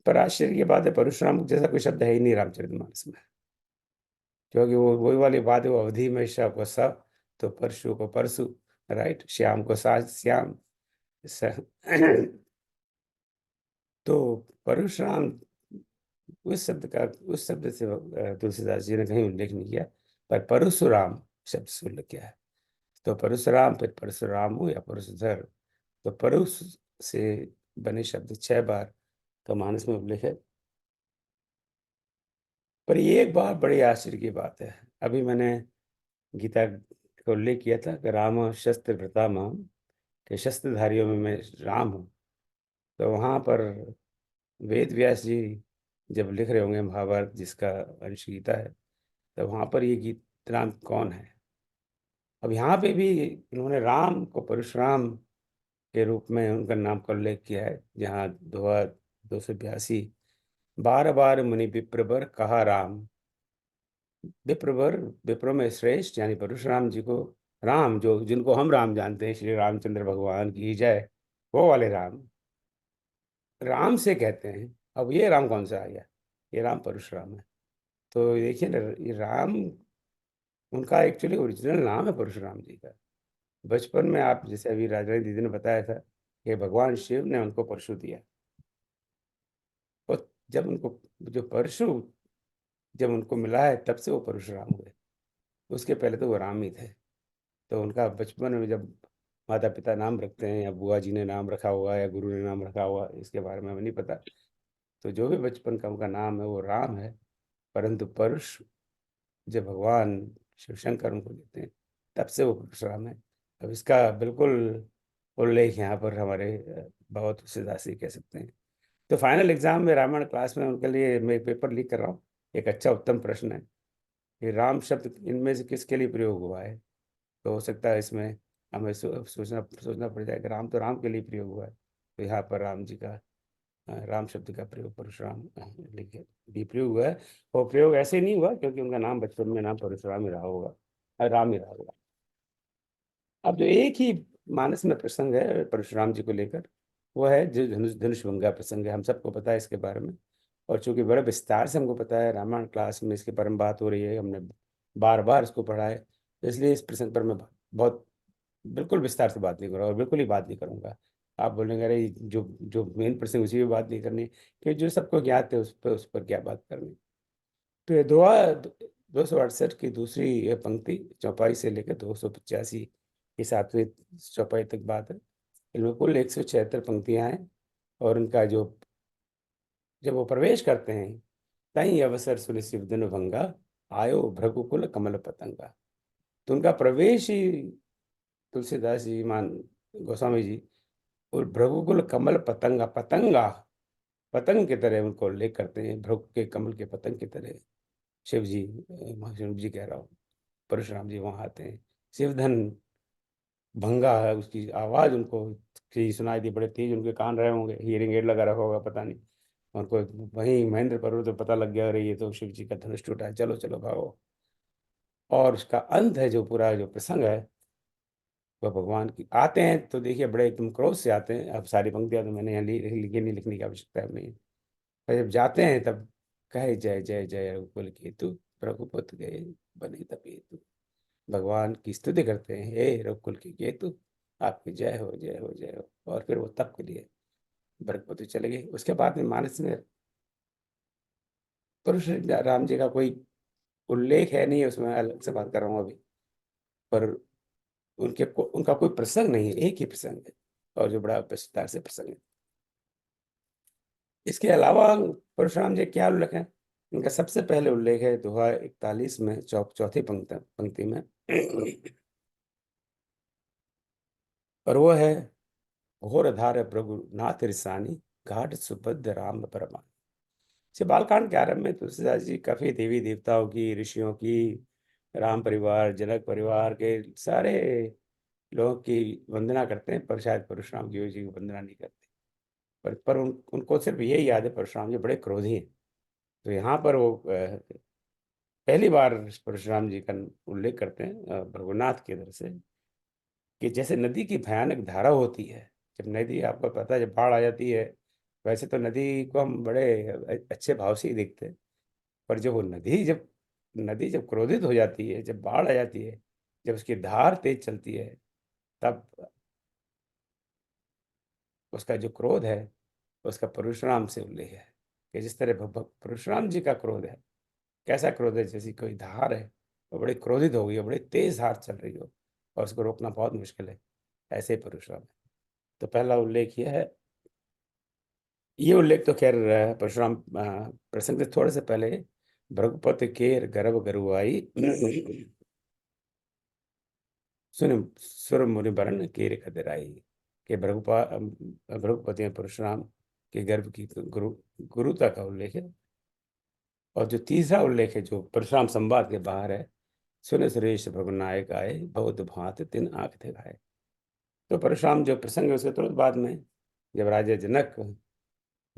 पर आश्चर्य की बात है परशुराम जैसा कोई शब्द है ही नहीं रामचरितमानस में। क्योंकि वो वही वाली बात है, वो अवधि में श को स, तो परशु को परसु, राइट, श्याम को सा श्याम। तो परशुराम उस शब्द से तुलसीदास जी ने कहीं उल्लेख नहीं किया, पर परशुराम शब्द से उल्लेख किया है। तो परशुराम, फिर परशुराम या परशुधर, तो परुष से बने शब्द 6 बार का मानस में उल्लेख है। पर ये एक बात बड़ी आश्चर्य की बात है, अभी मैंने गीता का उल्लेख किया था कि राम शस्त्र भृता माम, के शस्त्रधारियों में मैं राम हूँ। तो वहाँ पर वेद व्यास जी जब लिख रहे होंगे महाभारत, जिसका अंश गीता है, तो वहाँ पर ये गीत राम कौन है। अब यहाँ पे भी इन्होंने राम को परशुराम के रूप में उनका नाम का उल्लेख किया है, जहाँ 282 बार बार मुनि विप्रवर कहा राम। विप्रवर, विप्रो में श्रेष्ठ, यानी परशुराम जी को राम, जो जिनको हम राम जानते हैं, श्री रामचंद्र भगवान की जय, वो वाले राम राम से कहते हैं। अब ये राम कौन सा आ गया, ये राम परशुराम है। तो देखिए ना, ये राम उनका एक्चुअली ओरिजिनल नाम है परशुराम जी का। बचपन में आप जैसे अभी राजरानी दीदी ने बताया था कि भगवान शिव ने उनको परशु दिया, और जब उनको जो परशु जब उनको मिला है तब से वो परशुराम हुए। उसके पहले तो वो राम ही थे। तो उनका बचपन में जब माता पिता नाम रखते हैं, या बुआ जी ने नाम रखा हुआ या गुरु ने नाम रखा हुआ, इसके बारे में हमें नहीं पता। तो जो भी बचपन का उनका नाम है वो राम है, परंतु परश जब भगवान शिव शंकर उनको देते हैं तब से वो परशुराम है। अब इसका बिल्कुल उल्लेख यहाँ पर हमारे बाबा तुलसीदास जी कह सकते हैं। तो फाइनल एग्जाम में रामायण क्लास में उनके लिए मैं एक पेपर लीक कर रहा हूँ। एक अच्छा उत्तम प्रश्न है कि राम शब्द इनमें से किसके लिए प्रयोग हुआ है। तो हो सकता है इसमें हमें सोचना पड़ जाए कि राम तो राम के लिए प्रयोग हुआ है, तो यहाँ पर राम जी का राम शब्द का प्रयोग परशुराम लिखे भी प्रयोग हुआ है। और प्रयोग ऐसे नहीं हुआ क्योंकि उनका नाम बचपन में नाम परशुराम ही रहा होगा, राम ही रहा होगा। अब जो एक ही मानस में प्रसंग है परशुराम जी को लेकर, वो है जो धनुष भंगा प्रसंग है। हम सबको पता है इसके बारे में, और चूंकि बड़े विस्तार से हमको पता है, रामायण क्लास में इसके बारे में बात हो रही है, हमने बार बार इसको पढ़ा है, तो इसलिए इस प्रसंग पर मैं बहुत बिल्कुल विस्तार से बात नहीं करूँगा, और बिल्कुल ही बात नहीं करूँगा। आप बोलेंगे अरे जो जो मेन प्रसंग उसी पर बात नहीं करनी, कि जो सबको ज्ञात है उस पर क्या बात करनी। तो ये 268 की दूसरी ये पंक्ति चौपाई से लेकर 285 की 7वीं चौपाई तक बात है। इनमें कुल 176 पंक्तियां हैं, और उनका जो जब वो प्रवेश करते हैं, तई अवसर सुनि शिवधनु भंगा, आयो भृगुकुल कमल पतंगा। तो उनका प्रवेश ही तुलसीदास जी मान गोस्वामी जी, और भृगुकुल कमल पतंगा, पतंगा पतंग की तरह उनको उल्लेख करते हैं, भृगु के कमल के पतंग की तरह। शिव जी, शिव जी कह रहा हूँ, परशुराम जी वहां आते हैं। शिवधन भंगा है, उसकी आवाज उनको की सुनाई दी, बड़े तेज उनके कान रहे होंगे, हियरिंग एड लगा रखा होगा पता नहीं। उनको वहीं महेंद्र पर्वत तो पता लग गया, अरे ये तो शिव जी का धनुष टूटा है, चलो चलो भागो। और उसका अंत है, जो पूरा जो प्रसंग है, वह भगवान की आते हैं तो देखिए बड़े एकदम क्रोध से आते हैं। अब सारी पंक्तियां तो मैंने यहाँ लिखी नहीं, लिखने की आवश्यकता नहीं है। पर जब जाते हैं तब कहे जय जय जय रघुकुल केतु, रघुपत गए बने तपेतु। भगवान की स्तुति करते हैं, हे रघुकुल के केतु, आपकी जय हो जय हो जय हो। और फिर वो तप के लिए भरतपुर चले गए। उसके बाद में मानस में पुरुष राम जी का कोई उल्लेख है नहीं, उसमें अलग से बात कर रहा हूँ अभी। पर उनका कोई प्रसंग नहीं है, एक ही प्रसंग है, और जो बड़ा विस्तार से प्रसंग है। इसके अलावा परशुराम जी क्या उल्लेख है? इनका सबसे पहले उल्लेख है दोहा 41 में, चौथी पंक्ति में। और वो है, घोर धार भृगु नाथ रिसानी, घाट सुबद्ध राम परमान। से बालकांड के आरंभ में तुलसीदास जी काफी देवी देवताओं की, ऋषियों की, राम परिवार, जनक परिवार के सारे लोगों की वंदना करते हैं, पर शायद परशुराम जी की वंदना नहीं करते। पर उनको सिर्फ यही याद है, परशुराम जी बड़े क्रोधी हैं। तो यहाँ पर वो पहली बार परशुराम जी का उल्लेख करते हैं भृगुनाथ की तरफ से, कि जैसे नदी की भयानक धारा होती है, जब नदी, आपको पता है जब बाढ़ आ जाती है, वैसे तो नदी को हम बड़े अच्छे भाव से ही देखते हैं, पर जब वो नदी जब क्रोधित हो जाती है, जब बाढ़ आ जाती है, जब उसकी धार तेज चलती है, तब उसका जो क्रोध है, उसका परशुराम से उल्लेख है। कि जिस तरह परशुराम जी का क्रोध है, कैसा क्रोध है, जैसी कोई धार है, वो बड़ी क्रोधित हो गई हो, बड़ी तेज धार चल रही हो, और उसको रोकना बहुत मुश्किल है, ऐसे ही परशुराम है। तो पहला उल्लेख यह है। ये उल्लेख तो खैर परशुराम प्रसंग से थोड़े से पहले, भृगुपति केर गर्भ गरुआई, सुन सुर मुनि बरन केर खदराई। के भृगुपति परशुराम के गर्भ की गुरुता का उल्लेख है। और जो तीसरा उल्लेख है, जो परशुराम संवाद के बाहर है, सुन सुरेश भृगुनायक आए, बहुत भांत तिन आंख दिखाए। तो परशुराम जो प्रसंग है, उसके तुरंत बाद में जब राजा जनक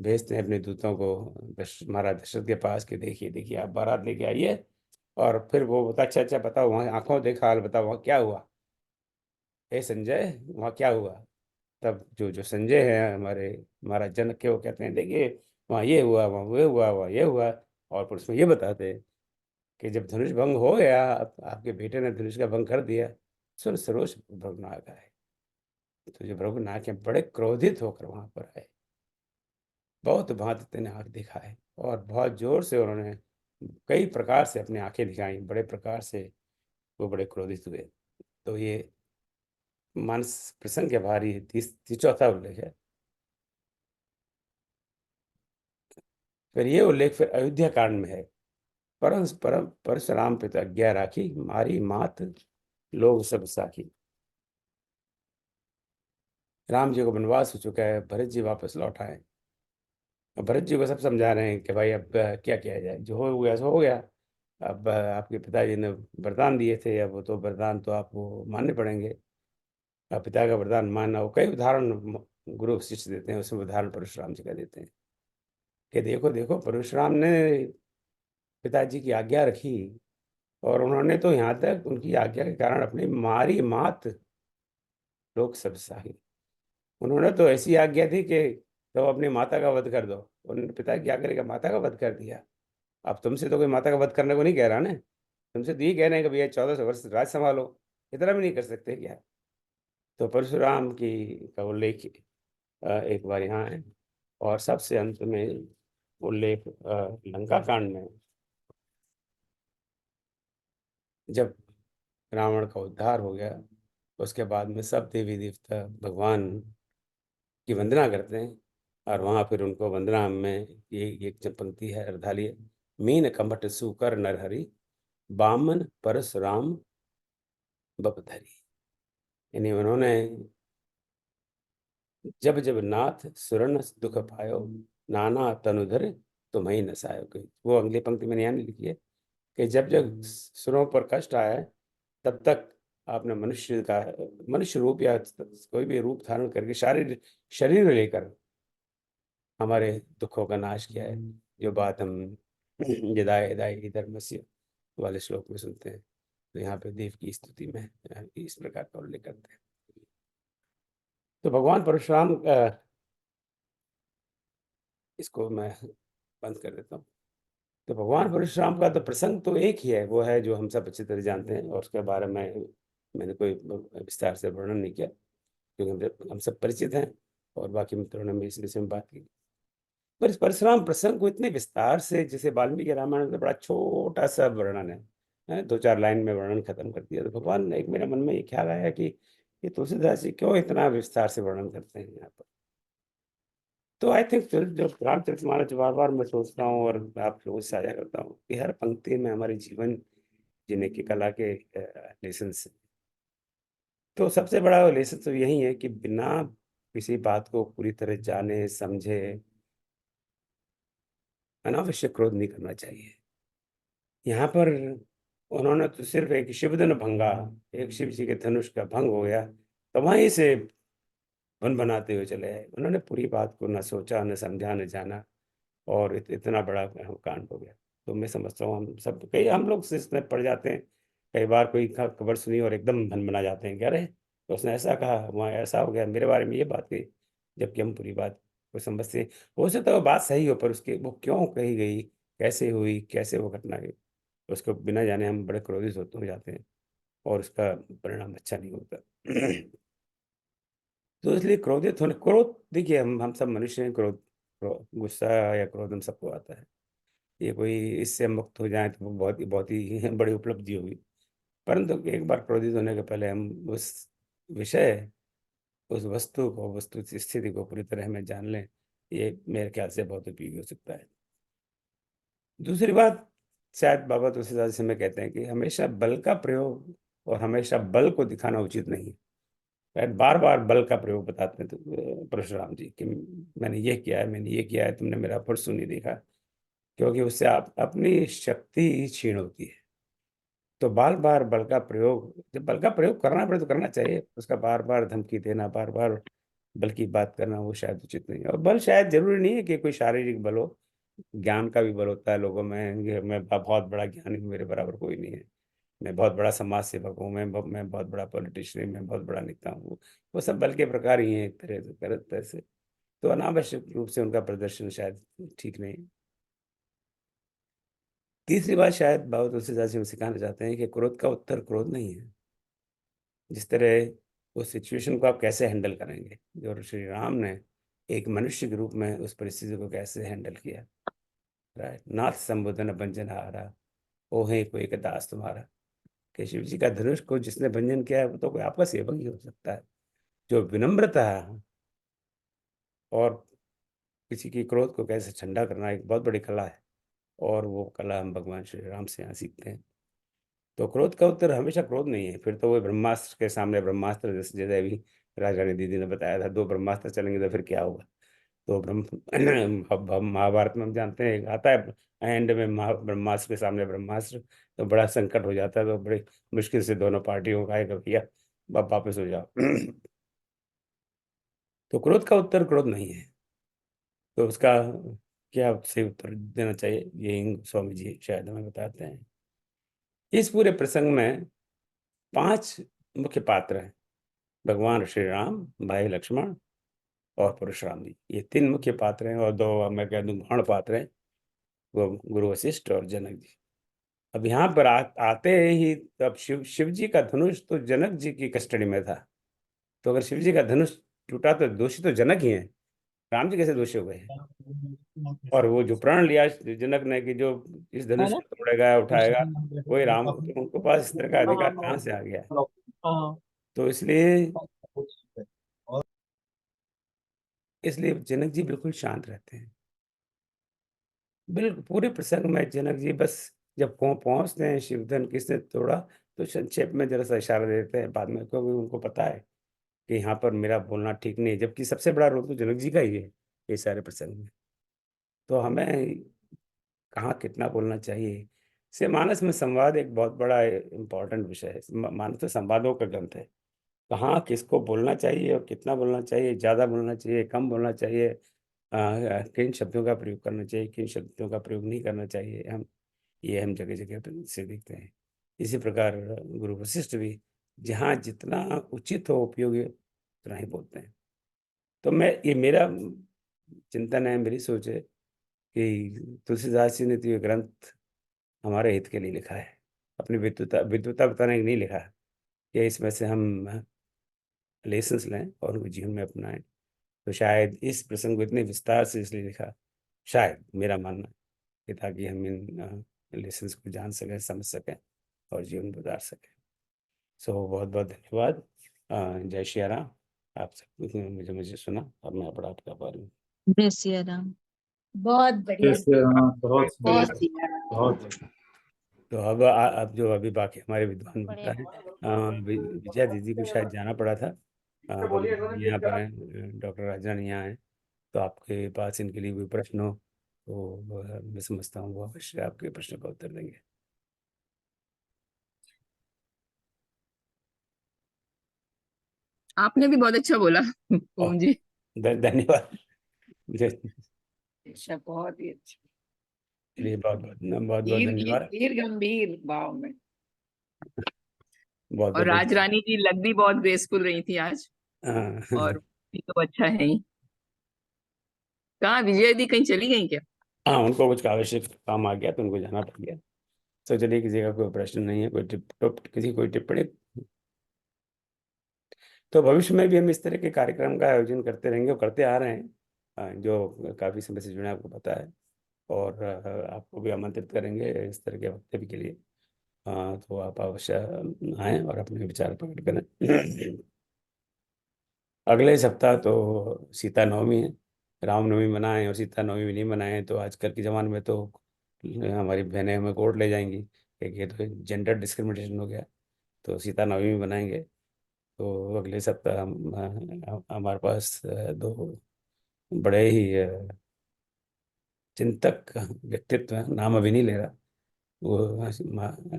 भेजते हैं अपने दूतों को महाराज दशरथ के पास, कि देखिए देखिए आप बारात लेके आइए, और फिर वो बता, अच्छा अच्छा बताओ वहाँ आंखों देखा हाल, बताओ वहाँ क्या हुआ, हे संजय वहाँ क्या हुआ। तब जो संजय है हमारे महाराज जनक के, वो कहते हैं देखिए वहाँ ये हुआ, वहाँ वो हुआ, वहाँ ये हुआ। और फिर उसमें ये बताते हैं कि जब धनुष भंग हो गया, आपके बेटे ने धनुष का भंग कर दिया, सुन सरोज भृगुनाथ आए। तो जो भृगुनाथ हैं बड़े क्रोधित होकर वहां पर आए, बहुत भांति तेने आंख दिखाए, और बहुत जोर से उन्होंने कई प्रकार से अपनी आंखें दिखाई, बड़े प्रकार से वो बड़े क्रोधित हुए। तो ये मानस प्रसंग के बाहर ही चौथा उल्लेख है। फिर ये उल्लेख फिर अयोध्या कांड में है। परम परशुराम पिता आज्ञा राखी, मारी मात लोग सब साखी। राम जी को वनवास हो चुका है, भरत जी वापस लौट आए। अब भरत जी को सब समझा रहे हैं कि भाई अब क्या किया जाए, जो हो गया सो हो गया। अब आपके पिताजी ने वरदान दिए थे, अब वो तो वरदान तो आपको मानने पड़ेंगे। अब पिता का वरदान मानना हो, कई उदाहरण गुरु शिष्य देते हैं, उसमें उदाहरण परशुराम जी का देते हैं कि देखो देखो परशुराम ने पिताजी की आज्ञा रखी, और उन्होंने तो यहाँ तक उनकी आज्ञा के कारण अपनी मारी मात लोग सब सही। उन्होंने तो ऐसी आज्ञा थी कि तो अपनी माता का वध कर दो, उन्होंने पिता की आज्ञा लेकर माता का वध कर दिया। अब तुमसे तो कोई माता का वध करने को नहीं कह रहा ना, तुमसे तो ये कह रहे हैं कि भैया 1400 वर्ष राज संभालो, इतना भी नहीं कर सकते क्या? तो परशुराम की का उल्लेख एक बार यहाँ है। और सबसे अंत में उल्लेख लंका कांड में, जब रावण का उद्धार हो गया, उसके बाद में सब देवी देवता भगवान की वंदना करते हैं। और वहाँ फिर उनको वंदना में ये एक जब पंक्ति है, अर्धाली, मीन कमट सुकर नरहरि, बामन परशुराम बपधरी। यानी उन्होंने जब जब नाथ सुरन दुख पायो, नाना तनुधर तुम्हें नसायो कोई। वो अगली पंक्ति मैंने यहाँ नहीं लिखी है कि जब जब सुरों पर कष्ट आया है, तब तक आपने मनुष्य रूप या कोई भी रूप धारण करके शरीर लेकर हमारे दुखों का नाश किया है। जो बात हम यदाय यदाय धर्मस्य वाले श्लोक में सुनते हैं, तो यहाँ पे देव की स्तुति में इस प्रकार का उल्लेख करते हैं। तो भगवान परशुराम इसको मैं बंद कर देता हूँ। तो भगवान परशुराम का तो प्रसंग तो एक ही है, वो है जो हम सब अच्छी तरह जानते हैं, और उसके बारे में मैंने कोई विस्तार से वर्णन नहीं किया, क्योंकि हम सब परिचित हैं और बाकी मित्रों ने भी इस विषय में बात की। पर इस परशुराम प्रसंग को इतने विस्तार से, जैसे वाल्मीकि रामायण में तो बड़ा छोटा सा वर्णन है, 2-4 लाइन में वर्णन खत्म कर दिया। तो भगवान, एक मेरे मन में ये ख्याल आया कि ये तुलसीदास जी क्यों इतना विस्तार से वर्णन करते हैं यहाँ पर। तो आई थिंक जो रामचरितमानस बार बार मैं सोचता हूँ और आप लोगों से साझा करता हूँ कि हर पंक्ति में हमारे जीवन जीने की कला के लेसन। तो सबसे बड़ा लेसन तो यही है कि बिना किसी बात को पूरी तरह जाने समझे अनावश्यक क्रोध नहीं करना चाहिए। यहाँ पर उन्होंने तो सिर्फ एक शिवधन भंगा, एक शिव जी के धनुष का भंग हो गया, तो वहीं से बन बनाते हुए चले आए। उन्होंने पूरी बात को न सोचा, न समझा, न जाना, और इतना बड़ा कांड हो गया। तो मैं समझता हूँ हम लोग से इसमें पड़ जाते हैं। कई बार कोई खबर सुनी और एकदम भन बना जाते हैं कि अरे तो उसने ऐसा कहा, वहाँ ऐसा हो गया, मेरे बारे में ये बात कही, जबकि हम पूरी बात को समझते हैं। हो सकता है वो बात सही हो, पर उसके वो क्यों कही गई, कैसे हुई, कैसे वो घटना हुई, उसको बिना जाने हम बड़े क्रोधित होते हो जाते हैं, और उसका परिणाम अच्छा नहीं होता। तो इसलिए क्रोधित होने, क्रोध देखिए, हम सब मनुष्य हैं। गुस्सा या क्रोध हम सबको आता है। ये कोई इससे मुक्त हो जाए तो वो बहुत ही बड़ी उपलब्धि होगी। परंतु एक बार क्रोधित होने के पहले हम उस विषय, उस वस्तु को, वस्तु की स्थिति को पूरी तरह में जान लें, ये मेरे ख्याल से बहुत उपयोगी हो सकता है। दूसरी बात, शायद बाबा तुलसीदास जी में कहते हैं कि हमेशा बल का प्रयोग और हमेशा बल को दिखाना उचित नहीं है। शायद बार बार बल का प्रयोग बताते हैं तो परशुराम जी कि मैंने ये किया है, मैंने ये किया है, तुमने मेरा फुर्सू नहीं देखा, क्योंकि उससे आप अपनी शक्ति क्षीण होती है। तो बार बार बल का प्रयोग, जब बल का प्रयोग करना पड़े तो करना चाहिए, उसका बार बार धमकी देना, बार बार बल की बात करना, वो शायद उचित नहीं है। और बल शायद जरूरी नहीं है कि कोई शारीरिक बल हो, ज्ञान का भी बल होता है लोगों में। मैं बहुत बड़ा ज्ञानी हूँ, मेरे बराबर कोई नहीं है, मैं बहुत बड़ा समाज सेवक हूँ, मैं बहुत बड़ा पॉलिटिशियन, मैं बहुत बड़ा नेता हूँ, वो सब बल के प्रकार ही हैं एक तरह से। तो अनावश्यक रूप से उनका प्रदर्शन शायद ठीक नहीं। तीसरी बात, शायद बाबा तुलसीदास जी सिखाना चाहते हैं कि क्रोध का उत्तर क्रोध नहीं है। जिस तरह उस सिचुएशन को आप कैसे हैंडल करेंगे, जो श्री राम ने एक मनुष्य के रूप में उस परिस्थिति को कैसे हैंडल किया, राइट। नाथ संबोधन भंजन हारा, ओहे कोई का दास तुम्हारा। कि शिव जी का धनुष को जिसने भंजन किया है वो तो कोई आपका सेवक ही हो सकता है। जो विनम्रता और किसी की क्रोध को कैसे ठंडा करना एक बहुत बड़ी कला है, और वो कला हम भगवान श्री राम से यहाँ सीखते हैं। तो क्रोध का उत्तर हमेशा क्रोध नहीं है। फिर तो वो ब्रह्मास्त्र के सामने ब्रह्मास्त्र, जैसे जैसे अभी राजा ने दीदी ने बताया था, 2 ब्रह्मास्त्र चलेंगे तो फिर क्या होगा। तो अब हम महाभारत में हम जानते हैं आता है एंड में ब्रह्मास्त्र के सामने ब्रह्मास्त्र, तो बड़ा संकट हो जाता है। तो बड़ी मुश्किल से दोनों पार्टियों को कहा भैया अब वापस हो जाओ। तो क्रोध का उत्तर क्रोध नहीं है। तो उसका क्या सही उत्तर देना चाहिए, ये स्वामी जी शायद हमें बताते हैं। इस पूरे प्रसंग में 5 मुख्य पात्र हैं, भगवान श्री राम, भाई लक्ष्मण और परशुराम जी। ये 3 मुख्य पात्र हैं, और 2 मैं कह दूं गौण पात्र हैं, वो गुरु वशिष्ठ और जनक जी। अब यहाँ पर आते ही, तब शिव जी का धनुष तो जनक जी की कस्टडी में था। तो अगर शिव जी का धनुष टूटा तो दोषी तो जनक ही हैं, राम जी कैसे दोषी हो गए। और वो जो प्रण लिया जनक ने कि जो इस धनुष को तोड़ेगा उठाएगा वही राम, तो उनके पास इस तरह का अधिकार कहाँ से आ गया। तो इसलिए जनक जी बिल्कुल शांत रहते हैं। बिल्कुल पूरे प्रसंग में जनक जी बस जब पहुंचते हैं, शिवधन किसने तोड़ा, तो संक्षेप में जरा सा इशारा देते हैं बाद में, क्योंकि उनको पता है कि यहाँ पर मेरा बोलना ठीक नहीं है, जबकि सबसे बड़ा रोल तो जनक जी का ही है ये सारे प्रसंग में। तो हमें कहाँ कितना बोलना चाहिए, से मानस में संवाद एक बहुत बड़ा इम्पोर्टेंट विषय है। मानस तो संवादों का ग्रंथ है। कहाँ किसको बोलना चाहिए और कितना बोलना चाहिए, ज़्यादा बोलना चाहिए, कम बोलना चाहिए, किन शब्दों का प्रयोग करना चाहिए, किन शब्दों का प्रयोग नहीं करना चाहिए, हम जगह जगह पर से देखते हैं। इसी प्रकार गुरु वशिष्ठ भी जहाँ जितना उचित हो, उपयोगी उतना ही बोलते हैं। तो ये मेरा चिंतन है, मेरी सोच है कि तुलसीदास जी ने तो ये ग्रंथ हमारे हित के लिए लिखा है, अपनी विद्वता बताने के लिए नहीं लिखा कि इसमें से हम लेसन्स लें और उनको जीवन में अपनाएं। तो शायद इस प्रसंग को इतने विस्तार से इसलिए लिखा, शायद मेरा मानना कि ताकि हम इन लेसन्स को जान सकें, समझ सकें और जीवन में उतार सकें। सो बहुत बहुत धन्यवाद। जय श्री राम। आप सब मुझे सुना और मैं बड़ा आपका आभारी हूँ। जय सिया राम। बहुत बढ़िया। जैसे हाँ, बहुत बहुत सुंदर, ही बहुत तो अब जो अभी बाकी हमारे विद्वान मित्र हैं, विजया दीदी को शायद जाना पड़ा था। हम यहाँ पर हैं, डॉक्टर राजन यहाँ हैं। तो आपके पास इनके लिए कोई प्रश्न हो तो मैं समझता हूँ वो अवश्य आपके प्रश्न का उत्तर देंगे। आपने भी बहुत अच्छा बोला ओम जी। धन्यवाद। अच्छा, बहुत ही अच्छा। चलिए बहुत बहुत धन्यवाद। धीर गंभीर भाव में। बहुत और बहुत राज रानी जी लग भी बहुत ग्रेसफुल रही थी आज, और भी तो अच्छा है ही। कहाँ विजय दी कहीं चली गई क्या? हाँ, उनको कुछ आवश्यक काम आ गया तो उनको जाना पड़ गया। तो चलिए, किसी का कोई प्रश्न नहीं है, किसी कोई टिप्पणी, तो भविष्य में भी हम इस तरह के कार्यक्रम का आयोजन करते रहेंगे और करते आ रहे हैं, जो काफ़ी समय से जुड़े, आपको पता है। और आपको भी आमंत्रित करेंगे इस तरह के वक्तव्य के लिए। तो आप अवश्य आएँ और अपने विचार प्रकट करें। अगले सप्ताह तो सीता नवमी है। रामनवमी मनाएं और सीता नवमी नहीं मनाएं तो आजकल के ज़माने में तो हमारी बहनें हमें कोर्ट ले जाएंगी कि ये तो जेंडर डिस्क्रिमिनेशन हो गया। तो सीता नवमी मनाएंगे। तो अगले सप्ताह हमारे पास दो बड़े ही चिंतक व्यक्तित्व हैं, नाम अभी नहीं ले रहा, वो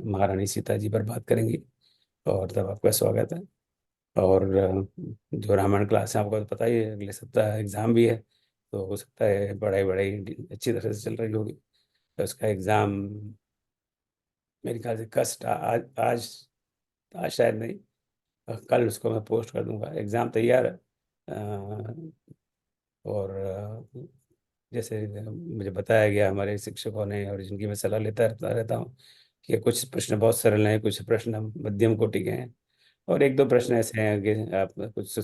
महारानी सीता जी पर बात करेंगी और तब आपका स्वागत है। और जो रामायण क्लास है, आपको तो पता ही है, अगले सप्ताह एग्ज़ाम भी है। तो हो सकता है पढ़ाई बढ़ाई अच्छी तरह से चल रही होगी। तो उसका एग्ज़ाम मेरे ख्याल से कस्ट आज आज शायद नहीं, कल उसको मैं पोस्ट कर दूंगा। एग्ज़ाम तैयार है। और जैसे मुझे बताया गया हमारे शिक्षकों ने और जिनकी मैं सलाह लेता रहता हूँ कि कुछ प्रश्न बहुत सरल हैं, कुछ प्रश्न मध्यम कोटि के हैं और एक दो प्रश्न ऐसे हैं कि आप कुछ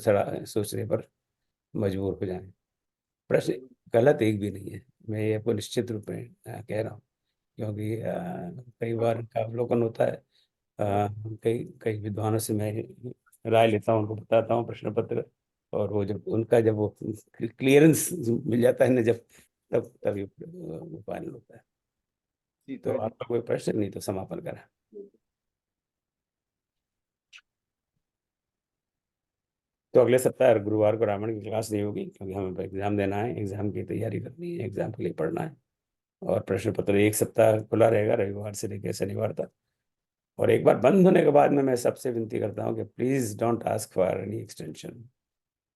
सोचने पर मजबूर हो जाएं। प्रश्न गलत एक भी नहीं है, मैं ये आपको निश्चित रूप में कह रहा हूँ, क्योंकि कई बार इनका अवलोकन होता है। कई कई विद्वानों से मैं राय लेता हूँ, उनको बताता हूँ प्रश्न पत्र, और वो जब उनका जब वो क्लियरेंस मिल जाता है ना, जब तभी वो फाइनल होता है। तो आपका कोई प्रश्न नहीं तो समापन करें। तो अगले सप्ताह गुरुवार को रामायण की क्लास नहीं होगी, क्योंकि हमें एग्जाम देना है, एग्जाम की तैयारी करनी है, एग्जाम के लिए पढ़ना है। और प्रश्न पत्र एक सप्ताह खुला रहेगा, रविवार से लेकर शनिवार तक। और एक बार बंद होने के बाद में मैं सबसे विनती करता हूँ कि please don't ask for any extension,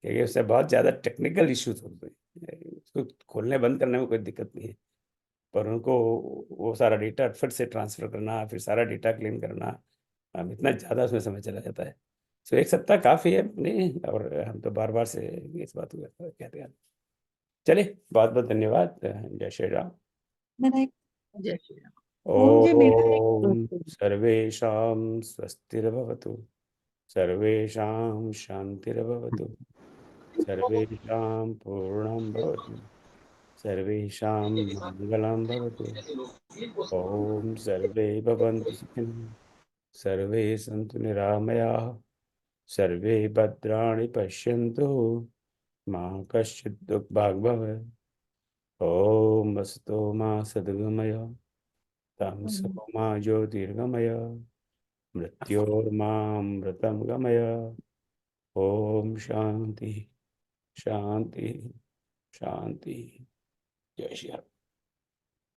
क्योंकि उससे बहुत ज़्यादा टेक्निकल इश्यूज होते हैं। उसको खोलने बंद करने में कोई दिक्कत नहीं है, पर उनको वो सारा डेटा फिर से ट्रांसफर करना, फिर सारा डेटा क्लीन करना, इतना ज़्यादा उसमें समय चला जाता है। तो एक सप्ताह काफ़ी है नहीं, और हम तो बार बार से इस बात को कहते हैं। चलिए, बहुत बहुत धन्यवाद। जय श्री राम। जय श्री राम। ओम जी, मेरा एक ओम सर्वेषां स्वस्तिर्भवतु, सर्वेषां शांतिर्भवतु, सर्वेषां पूर्णं भवतु, सर्वेषां मङ्गलं भवतु। ओम सर्वे भवन्तु सुखिनः, सर्वे सन्तु निरामयाः, सर्वे भद्राणि पश्यन्तु, मा कश्चित् दुःखभाग् भवेत्। ओम अस्तु मा सद्गमय, तमसो मा ज्योतिर्गमय, मृत्योर्मामृतं गमय। ओम शांति शांति शांति। जय श्री राम।